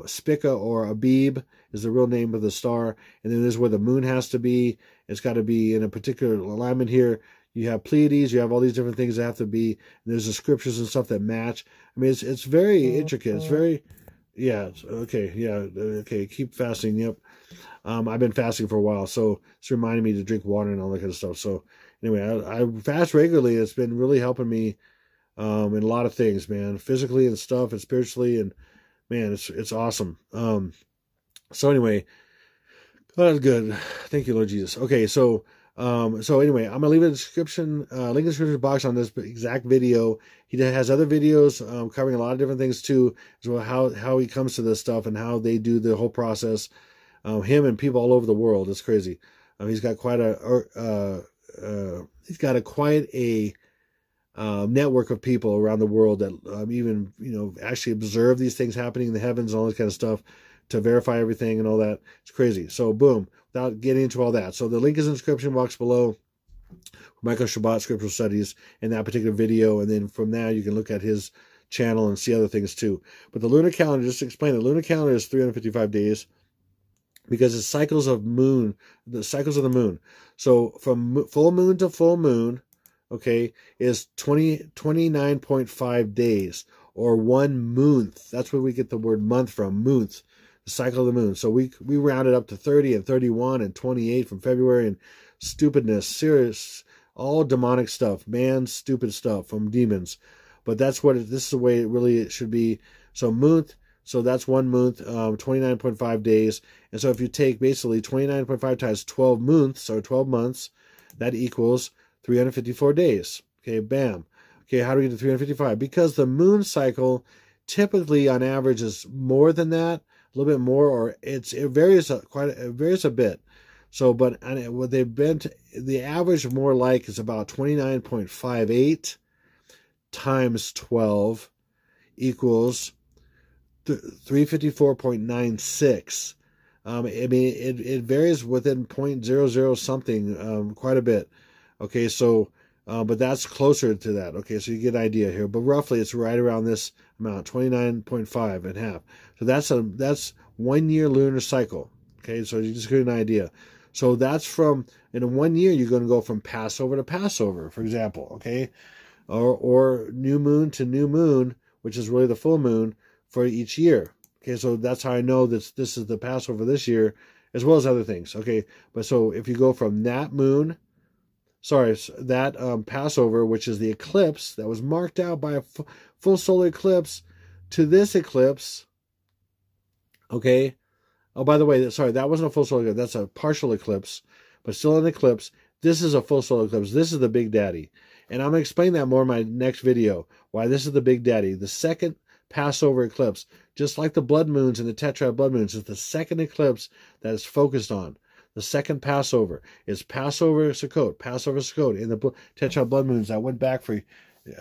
Spica or Abib is the real name of the star, and then there's where the moon has to be. It's got to be in a particular alignment here. You have Pleiades, you have all these different things that have to be, and there's the scriptures and stuff that match. I mean, it's very intricate. It's very, yeah, okay, yeah, okay, keep fasting, yep. I've been fasting for a while, so it's reminding me to drink water and all that kind of stuff. So anyway, I fast regularly. It's been really helping me in a lot of things, man, physically and stuff and spiritually, and man, it's awesome. So anyway, Oh, that's good. Thank you, Lord Jesus. Okay, so anyway, I'm gonna leave a description, link in the description box on this exact video. He has other videos covering a lot of different things too, as well how he comes to this stuff and how they do the whole process. Him and people all over the world. It's crazy. He's got quite a network of people around the world that even actually observe these things happening in the heavens and all this kind of stuff to verify everything and all that. It's crazy. So boom, without getting into all that. So the link is in the description box below. Mikal Shabbat Scriptural Studies in that particular video, and then from there you can look at his channel and see other things too. But the lunar calendar, just to explain, the lunar calendar is 355 days because it's cycles of the cycles of the moon. So from full moon to full moon, okay, is 29.5 days, or 1 month. That's where we get the word month from, month, the cycle of the moon. So we rounded up to 30 and 31 and 28 from February, and stupidness, serious, all demonic stuff, man, stupid stuff from demons. But that's what this is the way it should be. So month, so that's 1 month, 29.5 days. And so if you take basically 29.5 times 12 months, or 12 months, that equals 354 days. Okay, bam. Okay, how do we get to 355? Because the moon cycle typically on average is more than that, a little bit more, or it varies a bit. So, but what they've been the average more like is about 29.58 times 12 equals 354.96. I mean, it varies within 0.00 something, quite a bit. Okay, so, but that's closer to that. Okay, so you get an idea here. But roughly, it's right around this amount, 29.5 and half. So that's 1 year lunar cycle. Okay, so you just get an idea. So that's in 1 year, you're going to go from Passover to Passover, for example. Okay, or new moon to new moon, which is really the full moon for each year. Okay, so that's how I know that this is the Passover this year, as well as other things. Okay, but so if you go from that moon, that Passover, which is the eclipse that was marked out by a full solar eclipse, to this eclipse. Okay. Oh, by the way, sorry, that wasn't a full solar eclipse. That's a partial eclipse, but still an eclipse. This is a full solar eclipse. This is the Big Daddy. And I'm going to explain that more in my next video, why this is the Big Daddy. The second Passover eclipse, just like the blood moons and the tetrad blood moons, is the second eclipse that is focused on. The second Passover is Passover Sukkot in the tetrad blood moons that went back for.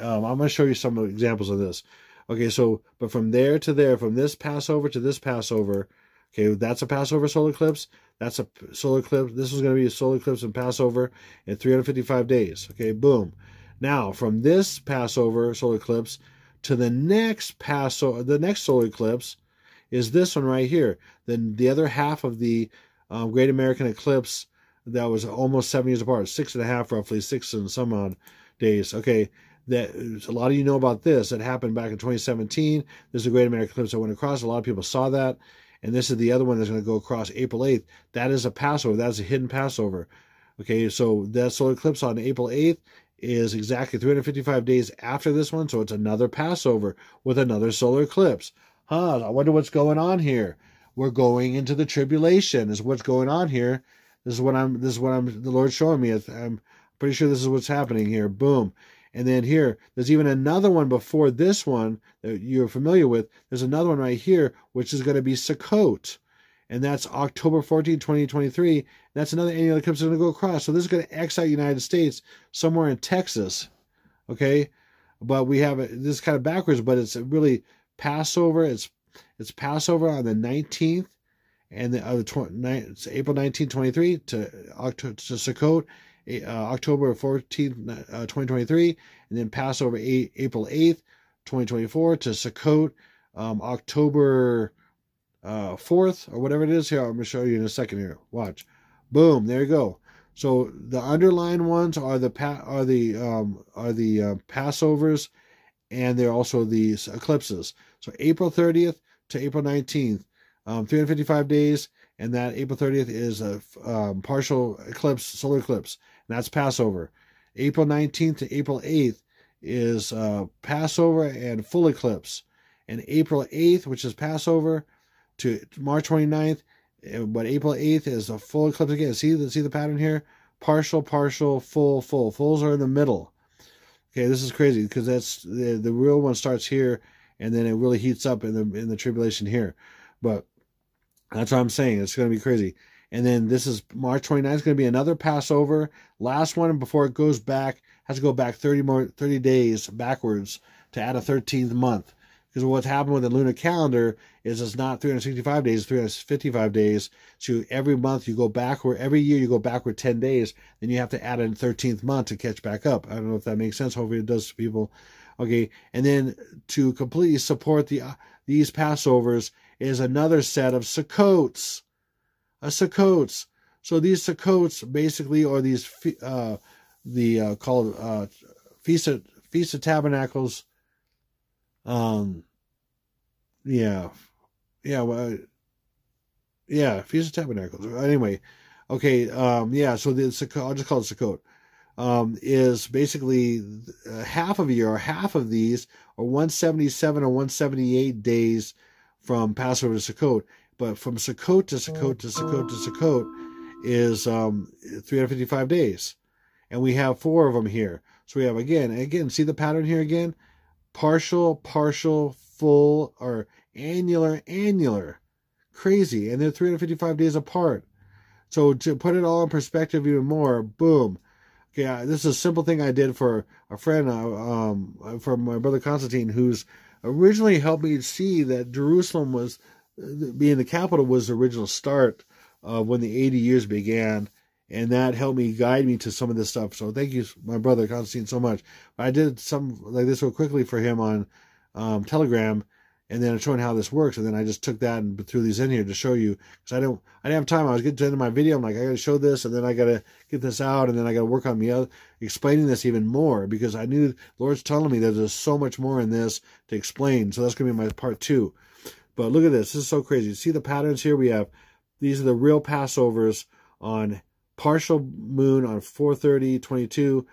I'm going to show you some examples of this. Okay, so, but from there to there, from this Passover to this Passover, okay, that's a Passover solar eclipse. That's a solar eclipse. This is going to be a solar eclipse and Passover in 355 days. Okay, boom. Now, from this Passover solar eclipse to the next the next solar eclipse is this one right here. Then the other half of the Great American Eclipse that was almost 7 years apart, 6.5 roughly, 6 and some odd days. Okay, that a lot of you know about this. That happened back in 2017. This is a Great American Eclipse that went across. A lot of people saw that. And this is the other one that's going to go across April 8th. That is a Passover. That's a hidden Passover. Okay, so that solar eclipse on April 8th is exactly 355 days after this one. So it's another Passover with another solar eclipse. I wonder what's going on here. We're going into the tribulation is what's going on here. This is what the Lord's showing me. I'm pretty sure this is what's happening here. Boom. And then here, there's even another one before this one that you're familiar with. There's another one right here, which is going to be Sukkot. And that's October 14, 2023. That's another annual eclipse that's going to go across. So this is going to X out United States somewhere in Texas. Okay? But we have this is kind of backwards, but it's really Passover. It's Passover on the 19th, and it's April 19, 23 to Sukkot, October 14th, 2023, and then Passover April 8th, 2024 to Sukkot, October 4th or whatever it is. Here, I'm going to show you in a second. Here, watch. Boom, there you go. So the underlined ones are the Passovers, and they're also the eclipses. So April 30th to April 19th, 355 days, and that April 30th is a partial eclipse, solar eclipse, and that's Passover. April 19th to April 8th is Passover and full eclipse. And April 8th, which is Passover, to March 29th, But April 8th is a full eclipse again. See the pattern here? Partial, partial, full, full. Fulls are in the middle. Okay, this is crazy because that's the real one starts here, and then it really heats up in the tribulation here. But that's what I'm saying. It's going to be crazy. And then this is March 29th. It's going to be another Passover. Last one before it goes back. Has to go back 30 days backwards to add a 13th month. Because what's happened with the lunar calendar is it's not 365 days, it's 355 days. So every month you go backward, every year you go backward 10 days, then you have to add a 13th month to catch back up. I don't know if that makes sense. Hopefully it does to people. Okay, and then to completely support these Passovers is another set of Sukkots. Sukkots. So these Sukkots basically are these called Feast of Tabernacles. Feast of Tabernacles. Anyway, okay, so the Sukkot, I'll just call it Sukkot, is basically half of a year, or half of these, or 177 or 178 days from Passover to Sukkot. But from Sukkot to Sukkot to Sukkot to Sukkot is 355 days. And we have 4 of them here. So we have, again, see the pattern here again? Partial, partial, full, or annular. Crazy. And they're 355 days apart. So to put it all in perspective even more, boom. Okay, this is a simple thing I did for a friend, for my brother Constantine, who's originally helped me see that Jerusalem was, being the capital, was the original start of when the 80 years began. And that helped me guide me to some of this stuff. So thank you, my brother Constantine, so much. I did some like this real quickly for him on Telegram, and then showing how this works. And then I just took that and threw these in here to show you, because I didn't have time. I was getting to the end of my video. I'm like, I got to show this, and then I got to get this out, and then I got to work on explaining this even more, because I knew the Lord's telling me that there's so much more in this to explain. So that's going to be my part 2. But look at this. This is so crazy. See the patterns here? We have, these are the real Passovers on partial moon on 4/30/22,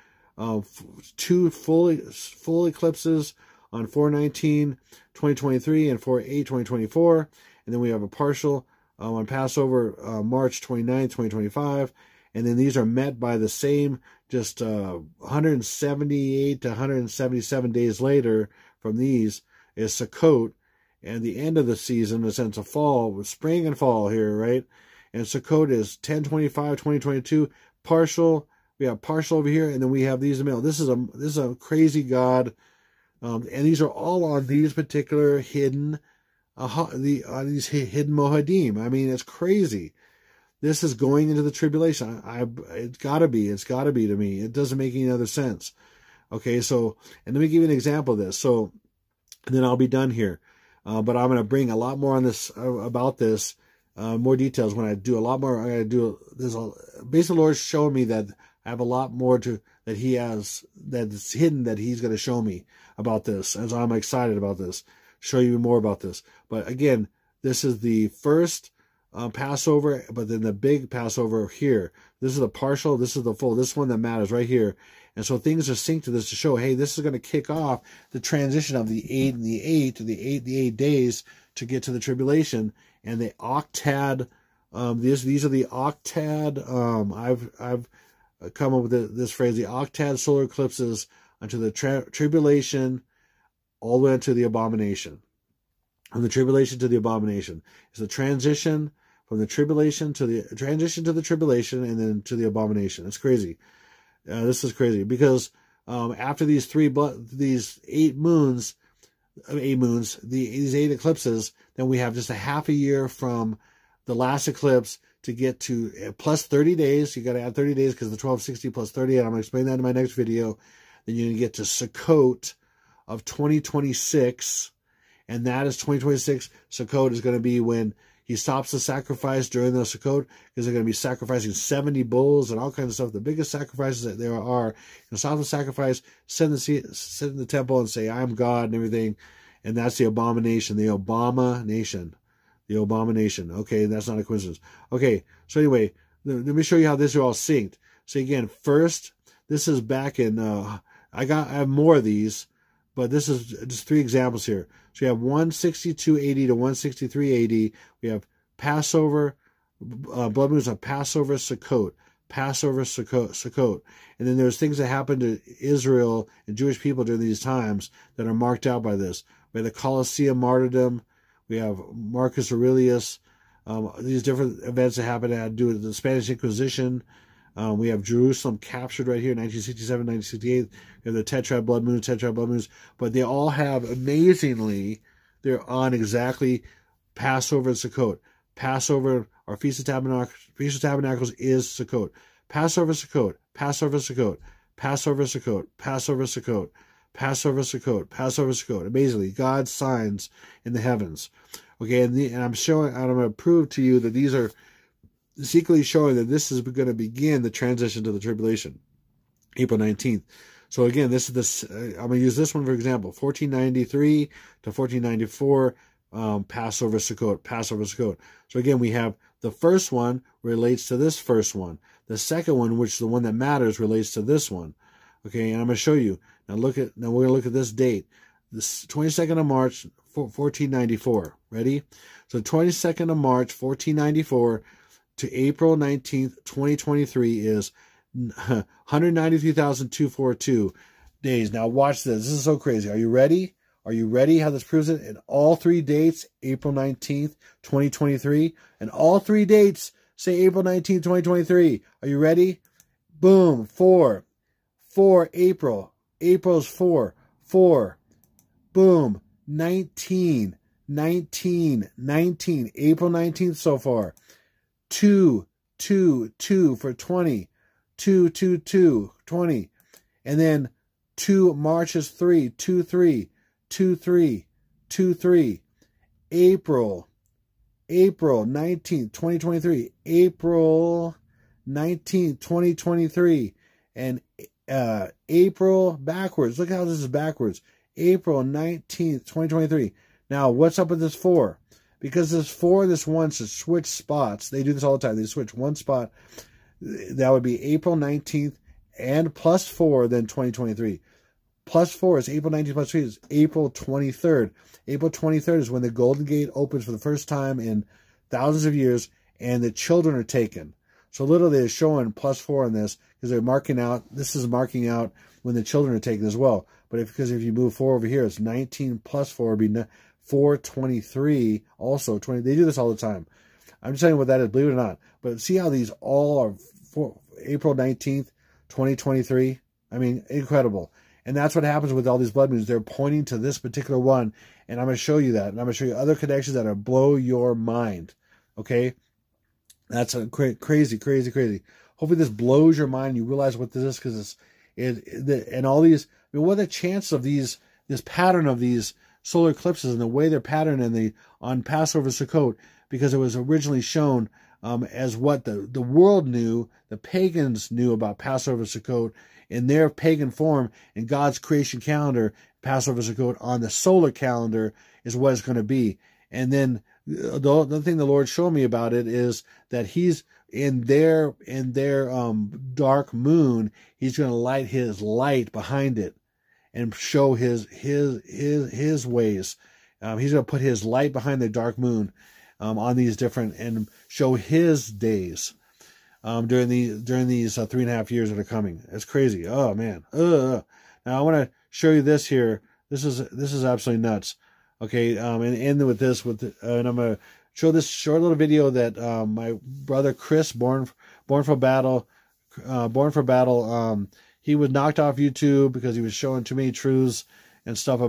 2 full eclipses on 4/19/2023 and 4/8/2024, and then we have a partial on Passover March 29th, 2025, and then these are met by the same, just 178 to 177 days later from these is Sukkot, and the end of the season, in the sense of fall, with spring and fall here, right? And Sukkot is 10/25/2022, partial. We have partial over here, and then we have these in the middle. This is a crazy God, and these are all on these particular hidden, these hidden Mohadim. I mean, it's crazy. This is going into the tribulation. It's gotta be to me. It doesn't make any other sense. Okay, so, and let me give you an example of this. So, and then I'll be done here. But I'm going to bring a lot more on this, about this. More details when I do a lot more. I'm going to do this. Basically, the Lord's showing me that I have a lot more that He has, that's hidden, that He's going to show me about this. And so I'm excited about this. Show you more about this. But again, this is the first Passover, but then the big Passover here. This is the partial. This is the full. This one that matters right here. And so things are synced to this to show, hey, this is going to kick off the transition of the 8 and the 8 to the 8 days to get to the tribulation. And the Octad, these are the Octad, I've come up with this phrase, the Octad solar eclipses unto the tribulation, all the way to the abomination. From the tribulation to the abomination. It's the transition from the tribulation to the tribulation, and then to the abomination. It's crazy. This is crazy, because after these 8 moons, these 8 eclipses, then we have just a half a year from the last eclipse to get to plus 30 days. You got to add 30 days, because the 1260 plus 30, and I'm going to explain that in my next video. Then you're going to get to Sukkot of 2026, and that is 2026. Sukkot is going to be when He stops the sacrifice during the Sukkot, because they're going to be sacrificing 70 bulls and all kinds of stuff. The biggest sacrifices that there are. You stop the sacrifice, sit in the temple and say, I'm God, and everything. And that's the abomination, the Obamanation. The Obamanation. Okay, that's not a coincidence. Okay, so anyway, let me show you how this are all synced. So again, first, this is back in, I have more of these, but this is just 3 examples here. So you have 162 AD to 163 AD. We have Passover blood moons of Passover, Sukkot, Passover, Sukkot. And then there's things that happen to Israel and Jewish people during these times that are marked out by this. We have the Colosseum martyrdom. We have Marcus Aurelius. These different events that happen that had to do with the Spanish Inquisition. We have Jerusalem captured right here, 1967, 1968. We have the tetrad blood moons. But they all have, amazingly, they're on exactly Passover and Sukkot. Passover, or Feast of Tabernacles is Sukkot. Passover, Sukkot. Passover, Sukkot. Passover, Sukkot. Passover, Sukkot. Passover, Sukkot. Passover, Sukkot. Amazingly, God's signs in the heavens. Okay, and I'm going to prove to you that these are secretly showing that this is going to begin the transition to the tribulation, April 19th. So again, this is this. I'm going to use this one for example, 1493 to 1494. Passover, Sukkot, Passover, Sukkot. So again, we have the first one relates to this first one. The second one, which is the one that matters, relates to this one. Okay, and I'm going to show you. Now we're going to look at this date. This 22nd of March, 1494. Ready? So 22nd of March, 1494 to April 19th, 2023 is 193,242 days. Now watch this. This is so crazy. Are you ready? Are you ready how this proves it? And all three dates, April 19th, 2023. And all three dates say April 19th, 2023. Are you ready? Boom. 4. April. April's 4. Boom. 19. April 19th so far. 2 for 20. 2, 20. And then 2, March is 3. 2, 3. April 19th, 2023. April 19th, 2023. And April backwards. Look how this is backwards. April 19th, 2023. Now, what's up with this 4? Because this 4 and this 1 should switch spots. They do this all the time. They switch one spot. That would be April 19th and plus 4, then 2023. Plus 4 is April 19th, plus 3 is April 23rd. April 23rd is when the Golden Gate opens for the first time in thousands of years, and the children are taken. So literally they're showing plus 4 on this, because they're marking out, this is marking out when the children are taken as well. But because if you move 4 over here, it's 19 plus 4 would be 423, also 20. They do this all the time. I'm just telling you what that is, believe it or not. But see how these all are April 19th, 2023? I mean, incredible. And that's what happens with all these blood moons. They're pointing to this particular one. And I'm going to show you that. And I'm going to show you other connections that are blow your mind. Okay? That's a crazy. Hopefully this blows your mind. You realize what this is, because and all these, I mean, what are the chances of this pattern of these solar eclipses and the way they're patterned on Passover, Sukkot, because it was originally shown as what the world knew, the pagans knew about Passover, Sukkot, in their pagan form, in God's creation calendar. Passover, Sukkot on the solar calendar is what it's going to be. And then the other thing the Lord showed me about it is that He's in their dark moon. He's going to light His light behind it and show His ways. He's going to put His light behind the dark moon on these different, and show His days. During these 3.5 years that are coming. It's crazy. Oh man. Now I want to show you this here. This is absolutely nuts. Okay. And end with this and I'm gonna show this short little video that my brother Chris, born for battle. He was knocked off YouTube because he was showing too many truths and stuff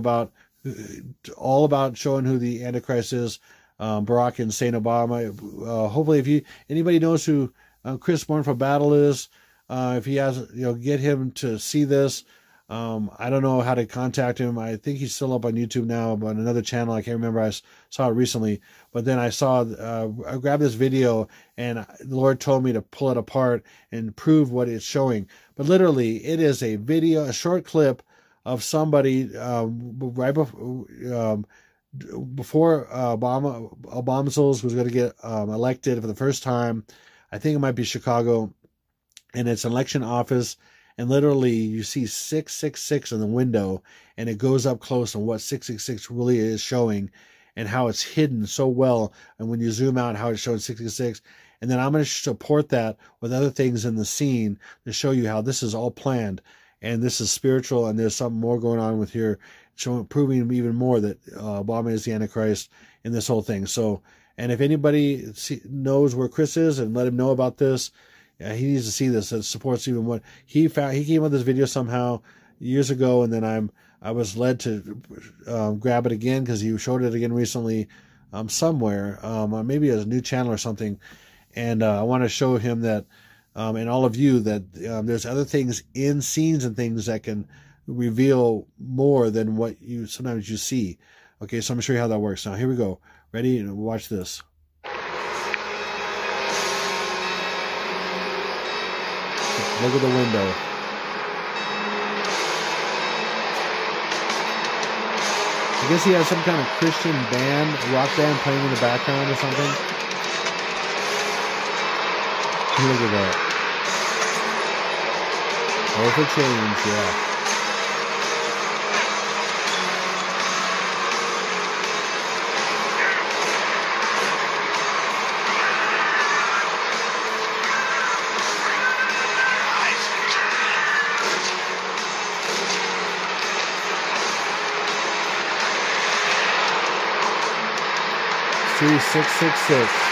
all about showing who the Antichrist is. Barack and Saint Obama. Hopefully, if anybody knows who Chris Born for Battle is, if he has, get him to see this. I don't know how to contact him. I think he's still up on YouTube now, but on another channel. I can't remember. I saw it recently, but then I grabbed this video, and the Lord told me to pull it apart and prove what it's showing. But literally, it is a video, a short clip of somebody right before Obama was going to get elected for the first time. I think it might be Chicago, and it's an election office, and literally you see 666 in the window, and it goes up close on what 666 really is showing, and how it's hidden so well, and when you zoom out, how it's showing 666, And then I'm going to support that with other things in the scene to show you how this is all planned. And this is spiritual, and there's something more going on with here, proving even more that Obama is the Antichrist in this whole thing. So, and if anybody knows where Chris is, and let him know about this, he needs to see this. It supports even what he found. He came with this video somehow years ago, and then I was led to grab it again because he showed it again recently somewhere, maybe a new channel or something. And I want to show him that, and all of you, that there's other things in scenes and things that can reveal more than what sometimes you see. Okay, so I'm going to show you how that works. Now, here we go. Ready? Watch this. Look at the window. I guess he has some kind of Christian band, rock band playing in the background or something. Look at that. Oh, for change, yeah. C666.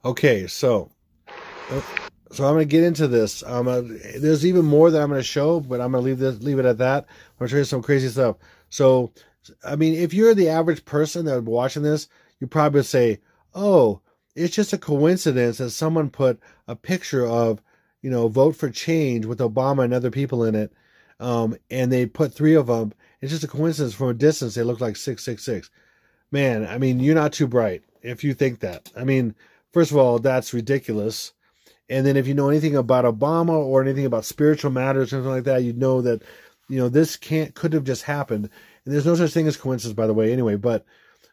Okay, so I'm going to get into this. There's even more that I'm going to show, but I'm going to leave it at that. I'm going to show you some crazy stuff. So, I mean, if you're the average person that would be watching this, you probably would say, oh, it's just a coincidence that someone put a picture of, vote for change with Obama and other people in it, and they put 3 of them. It's just a coincidence. From a distance, they look like 666. Man, I mean, you're not too bright if you think that. I mean, first of all, that's ridiculous. And then if you know anything about Obama or anything about spiritual matters or something like that, you'd know that, this could have just happened. And there's no such thing as coincidence, by the way, anyway. But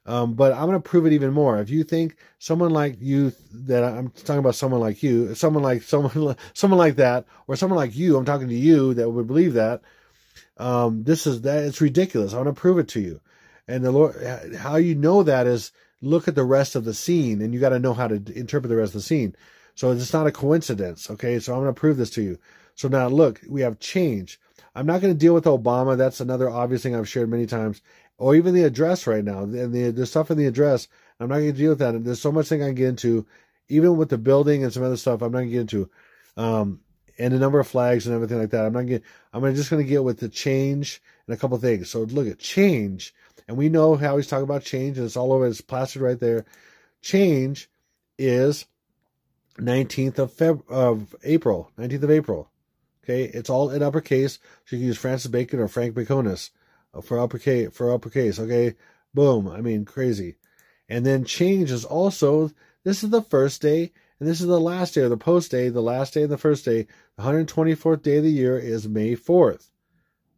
I'm going to prove it even more. If you think someone like you, that I'm talking about someone like you, someone like that, or someone like you, I'm talking to you that would believe that, it's ridiculous. I want to prove it to you. And the Lord, how you know that is look at the rest of the scene, and you got to know how to interpret the rest of the scene. So it's not a coincidence. Okay. So I'm going to prove this to you. So now look, we have change. I'm not going to deal with Obama. That's another obvious thing I've shared many times, or even the address right now, and the stuff in the address. I'm not going to deal with that. And there's so much thing I can get into, even with the building and some other stuff. I'm not going to get into, and the number of flags and everything like that. I'm just going to get with the change and a couple things. So look at change. And we know how he's talking about change, and it's all over. It's plastered right there. Change is 19th of April. 19th of April. Okay, it's all in uppercase. So you can use Francis Bacon or Frank Baconis for uppercase. Okay, boom. I mean, crazy. And then change is also, this is the first day, and this is the last day, or the post day, the last day and the first day. The 124th day of the year is May 4th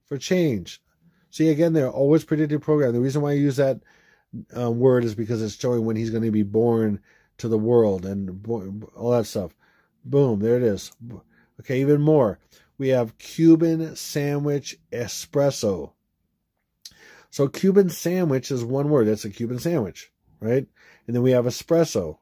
for change. See, again, they're always predicted program. The reason why I use that word is because it's showing when he's going to be born to the world and all that stuff. Boom, there it is. Okay, even more. We have Cuban sandwich espresso. So Cuban sandwich is one word. That's a Cuban sandwich, right? And then we have espresso.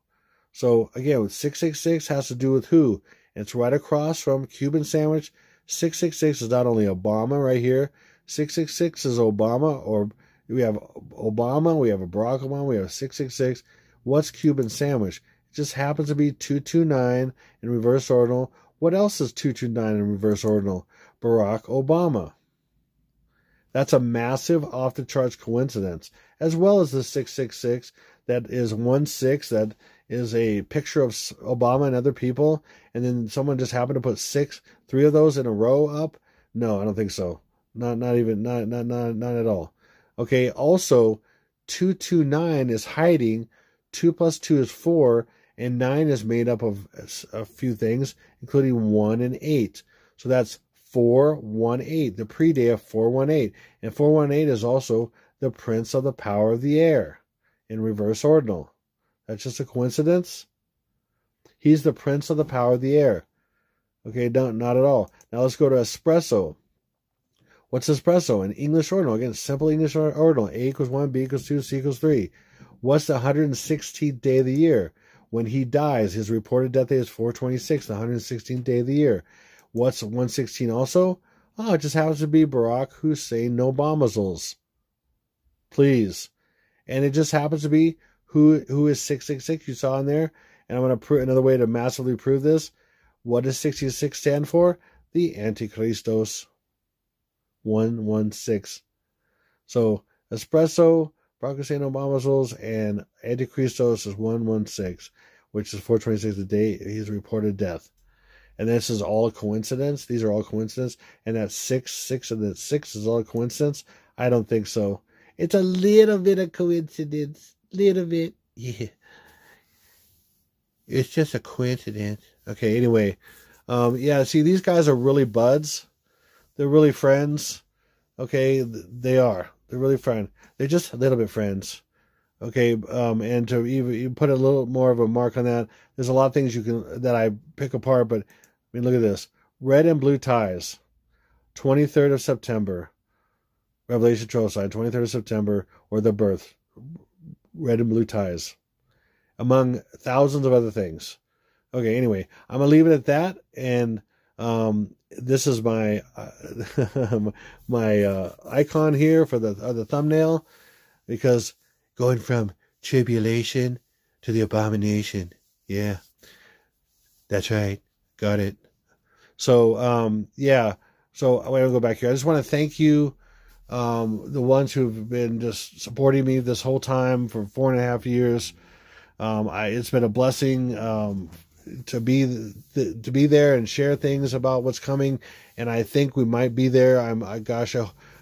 So again, 666 has to do with who? It's right across from Cuban sandwich. 666 is not only Obama right here. 666 is Obama, or we have Obama, we have a Barack Obama, we have 666. What's Cuban sandwich? It just happens to be 229 in reverse ordinal. What else is 229 in reverse ordinal? Barack Obama. That's a massive off-the-charts coincidence, as well as the 666 that is 1-6, that is a picture of Obama and other people, and then someone just happened to put three of those in a row up. No, I don't think so. Not at all. Okay, also 229 is hiding. 2 plus 2 is 4, and 9 is made up of a few things, including 1 and 8. So that's 418, the pre-day of 418. And 418 is also the prince of the power of the air in reverse ordinal. That's just a coincidence? He's the prince of the power of the air. Okay, not at all. Now let's go to espresso. What's espresso? In English ordinal. Again, simple English ordinal. A equals 1, B equals 2, C equals 3. What's the 116th day of the year? When he dies, his reported death day is 426, the 116th day of the year. What's 116 also? Oh, it just happens to be Barack Hussein Obama's. Please. And it just happens to be who is 666 you saw in there. And I'm going to prove another way to massively prove this. What does 66 stand for? The Antichristos. 116. So espresso, Barack Hussein Obama's, and Antichristos is 116, which is 426, the day his reported death. And this is all a coincidence. These are all coincidence. And that 6 and that 6 is all a coincidence. I don't think so. It's a little bit of coincidence. Little bit. Yeah. It's just a coincidence. Okay, anyway. Yeah, see, these guys are really buds. They're really friends. Okay, they are. They're really friends. They're just a little bit friends. Okay, and to even put a little more of a mark on that, there's a lot of things that I pick apart, but I mean, look at this. Red and blue ties. 23rd of September. Revelation trail sign, 23rd of September, or the birth. Red and blue ties. Among thousands of other things. Okay, anyway, I'm going to leave it at that, and this is my my icon here for the thumbnail, because going from tribulation to the abomination. Yeah, that's right. Got it. So, yeah. So I'm going to go back here. I just want to thank you, the ones who've been just supporting me this whole time for 4.5 years. It's been a blessing to be there and share things about what's coming, and I think we might be there.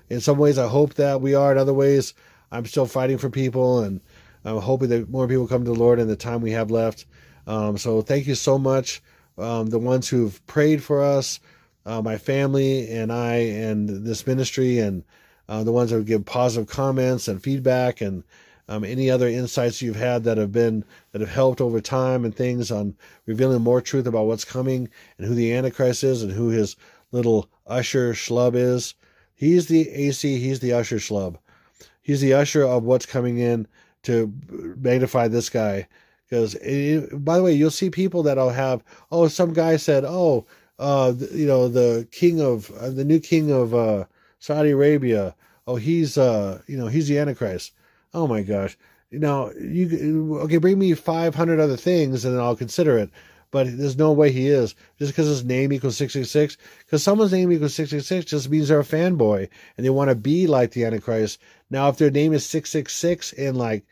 In some ways I hope that we are. In other ways, I'm still fighting for people, and I'm hoping that more people come to the Lord in the time we have left. So thank you so much, the ones who've prayed for us, my family and I, and this ministry, and the ones that give positive comments and feedback, and any other insights you've had that have helped over time, and things on revealing more truth about what's coming and who the Antichrist is and who his little Usher schlub is. He's the AC, he's the Usher schlub. He's the usher of what's coming in to magnify this guy. Because, by the way, you'll see people that'll have, some guy said, the new king of Saudi Arabia, he's the Antichrist. Oh my gosh. Bring me 500 other things and then I'll consider it. But there's no way he is. Just because his name equals 666. Because someone's name equals 666 just means they're a fanboy and they want to be like the Antichrist. Now, if their name is 666 in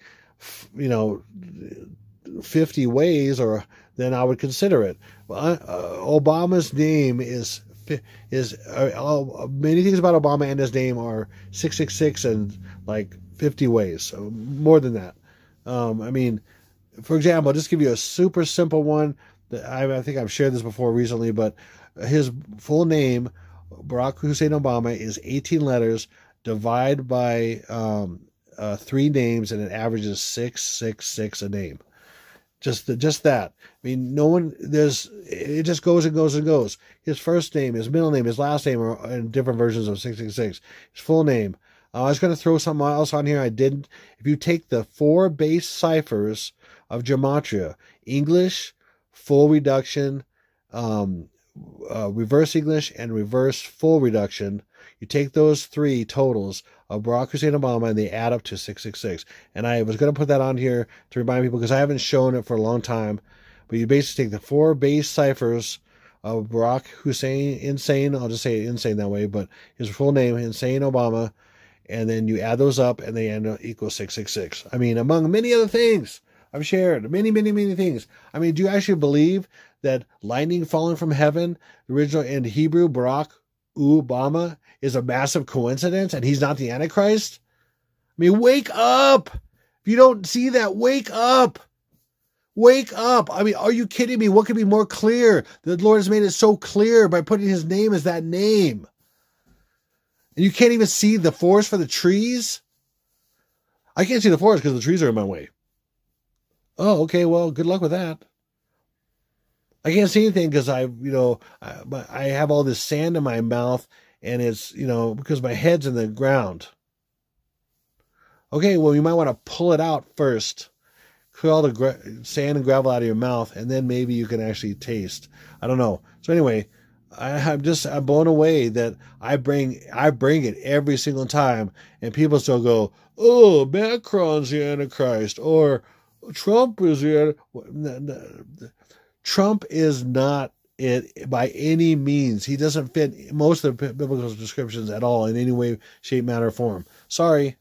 50 ways, then I would consider it. Obama's name is many things about Obama and his name are 666 and 50 ways. So more than that. For example, I'll just give you a super simple one. I think I've shared this before recently, but his full name, Barack Hussein Obama, is 18 letters. Divide by 3 names, and it averages 666 a name. Just that. It just goes and goes and goes. His first name, his middle name, his last name are in different versions of 666. His full name. I was going to throw something else on here. I didn't. If you take the 4 base ciphers of Gematria, English, full reduction, reverse English, and reverse full reduction, you take those 3 totals of Barack Hussein Obama and they add up to 666. And I was going to put that on here to remind people because I haven't shown it for a long time. But you basically take the 4 base ciphers of Barack Hussein Insane. I'll just say it Insane that way, but his full name, Insane Obama. and then you add those up, and they end up equal 666. I mean, among many other things I've shared, many things. I mean, do you actually believe that lightning falling from heaven, the original in Hebrew, Barack Obama, is a massive coincidence, and he's not the Antichrist? I mean, wake up! If you don't see that, wake up! Wake up! I mean, are you kidding me? What could be more clear? The Lord has made it so clear by putting his name as that name. And you can't even see the forest for the trees? I can't see the forest because the trees are in my way. Oh, okay, well, good luck with that. I can't see anything because I have all this sand in my mouth, and it's, because my head's in the ground. Okay, well, you might want to pull it out first. Clear all the sand and gravel out of your mouth, and then maybe you can actually taste. I don't know. So anyway, I'm blown away that I bring it every single time, and people still go, "Oh, Macron's the Antichrist," or "Trump is the Trump is not it by any means. He doesn't fit most of the biblical descriptions at all in any way, shape, manner, or form. Sorry.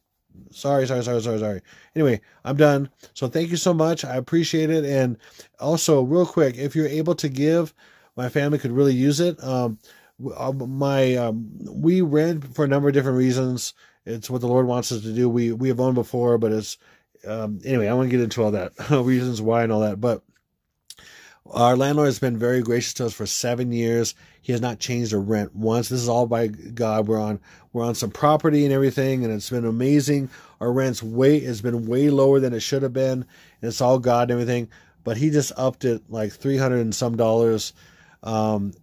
Anyway, I'm done. So thank you so much. I appreciate it. And also, real quick, if you're able to give, my family could really use it. We rent for a number of different reasons. It's what the Lord wants us to do. We have owned before, but it's anyway. I won't get into all that reasons why and all that, but. Our landlord has been very gracious to us for 7 years. He has not changed the rent once. This is all by God. We're on some property and everything, and it's been amazing. Our rent's has been way lower than it should have been, and it's all God and everything. But he just upped it like $300 and some,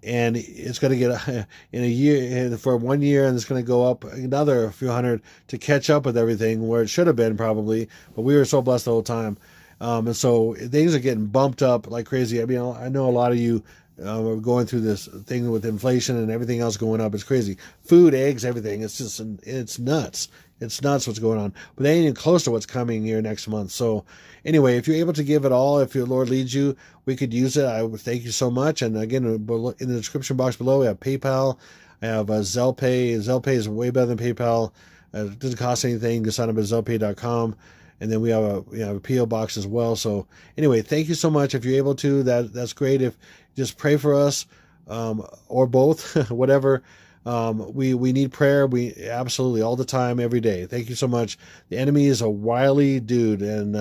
and it's going to get in a year for 1 year, and it's going to go up another few hundred to catch up with everything where it should have been probably. But we were so blessed the whole time. And so things are getting bumped up like crazy. I mean, I know a lot of you are going through this thing with inflation and everything else going up. It's crazy. Food, eggs, everything. It's just, it's nuts. It's nuts what's going on. But they ain't even close to what's coming here next month. So anyway, if you're able to give it all, if your Lord leads you, we could use it. I would thank you so much. And again, in the description box below, we have PayPal. I have Zelle-Pay. Zelle-Pay is way better than PayPal. It doesn't cost anything. Just sign up at Zelle-Pay.com. And then we have a P.O. box as well. So anyway, thank you so much. If you're able to, that's great. If just pray for us, or both, whatever. We need prayer. We absolutely all the time, every day. Thank you so much. The enemy is a wily dude, and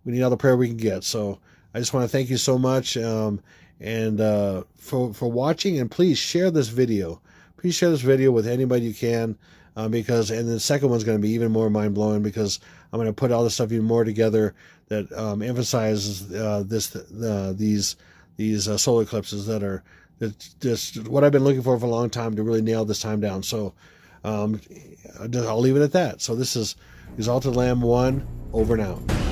we need all the prayer we can get. So I just want to thank you so much, and for watching. And please share this video. Please share this video with anybody you can. And the second one's going to be even more mind-blowing, because I'm going to put all this stuff even more together that emphasizes these solar eclipses that just what I've been looking for a long time to really nail this time down. So I'll leave it at that. So this is Exalted Lamb 1, over and out.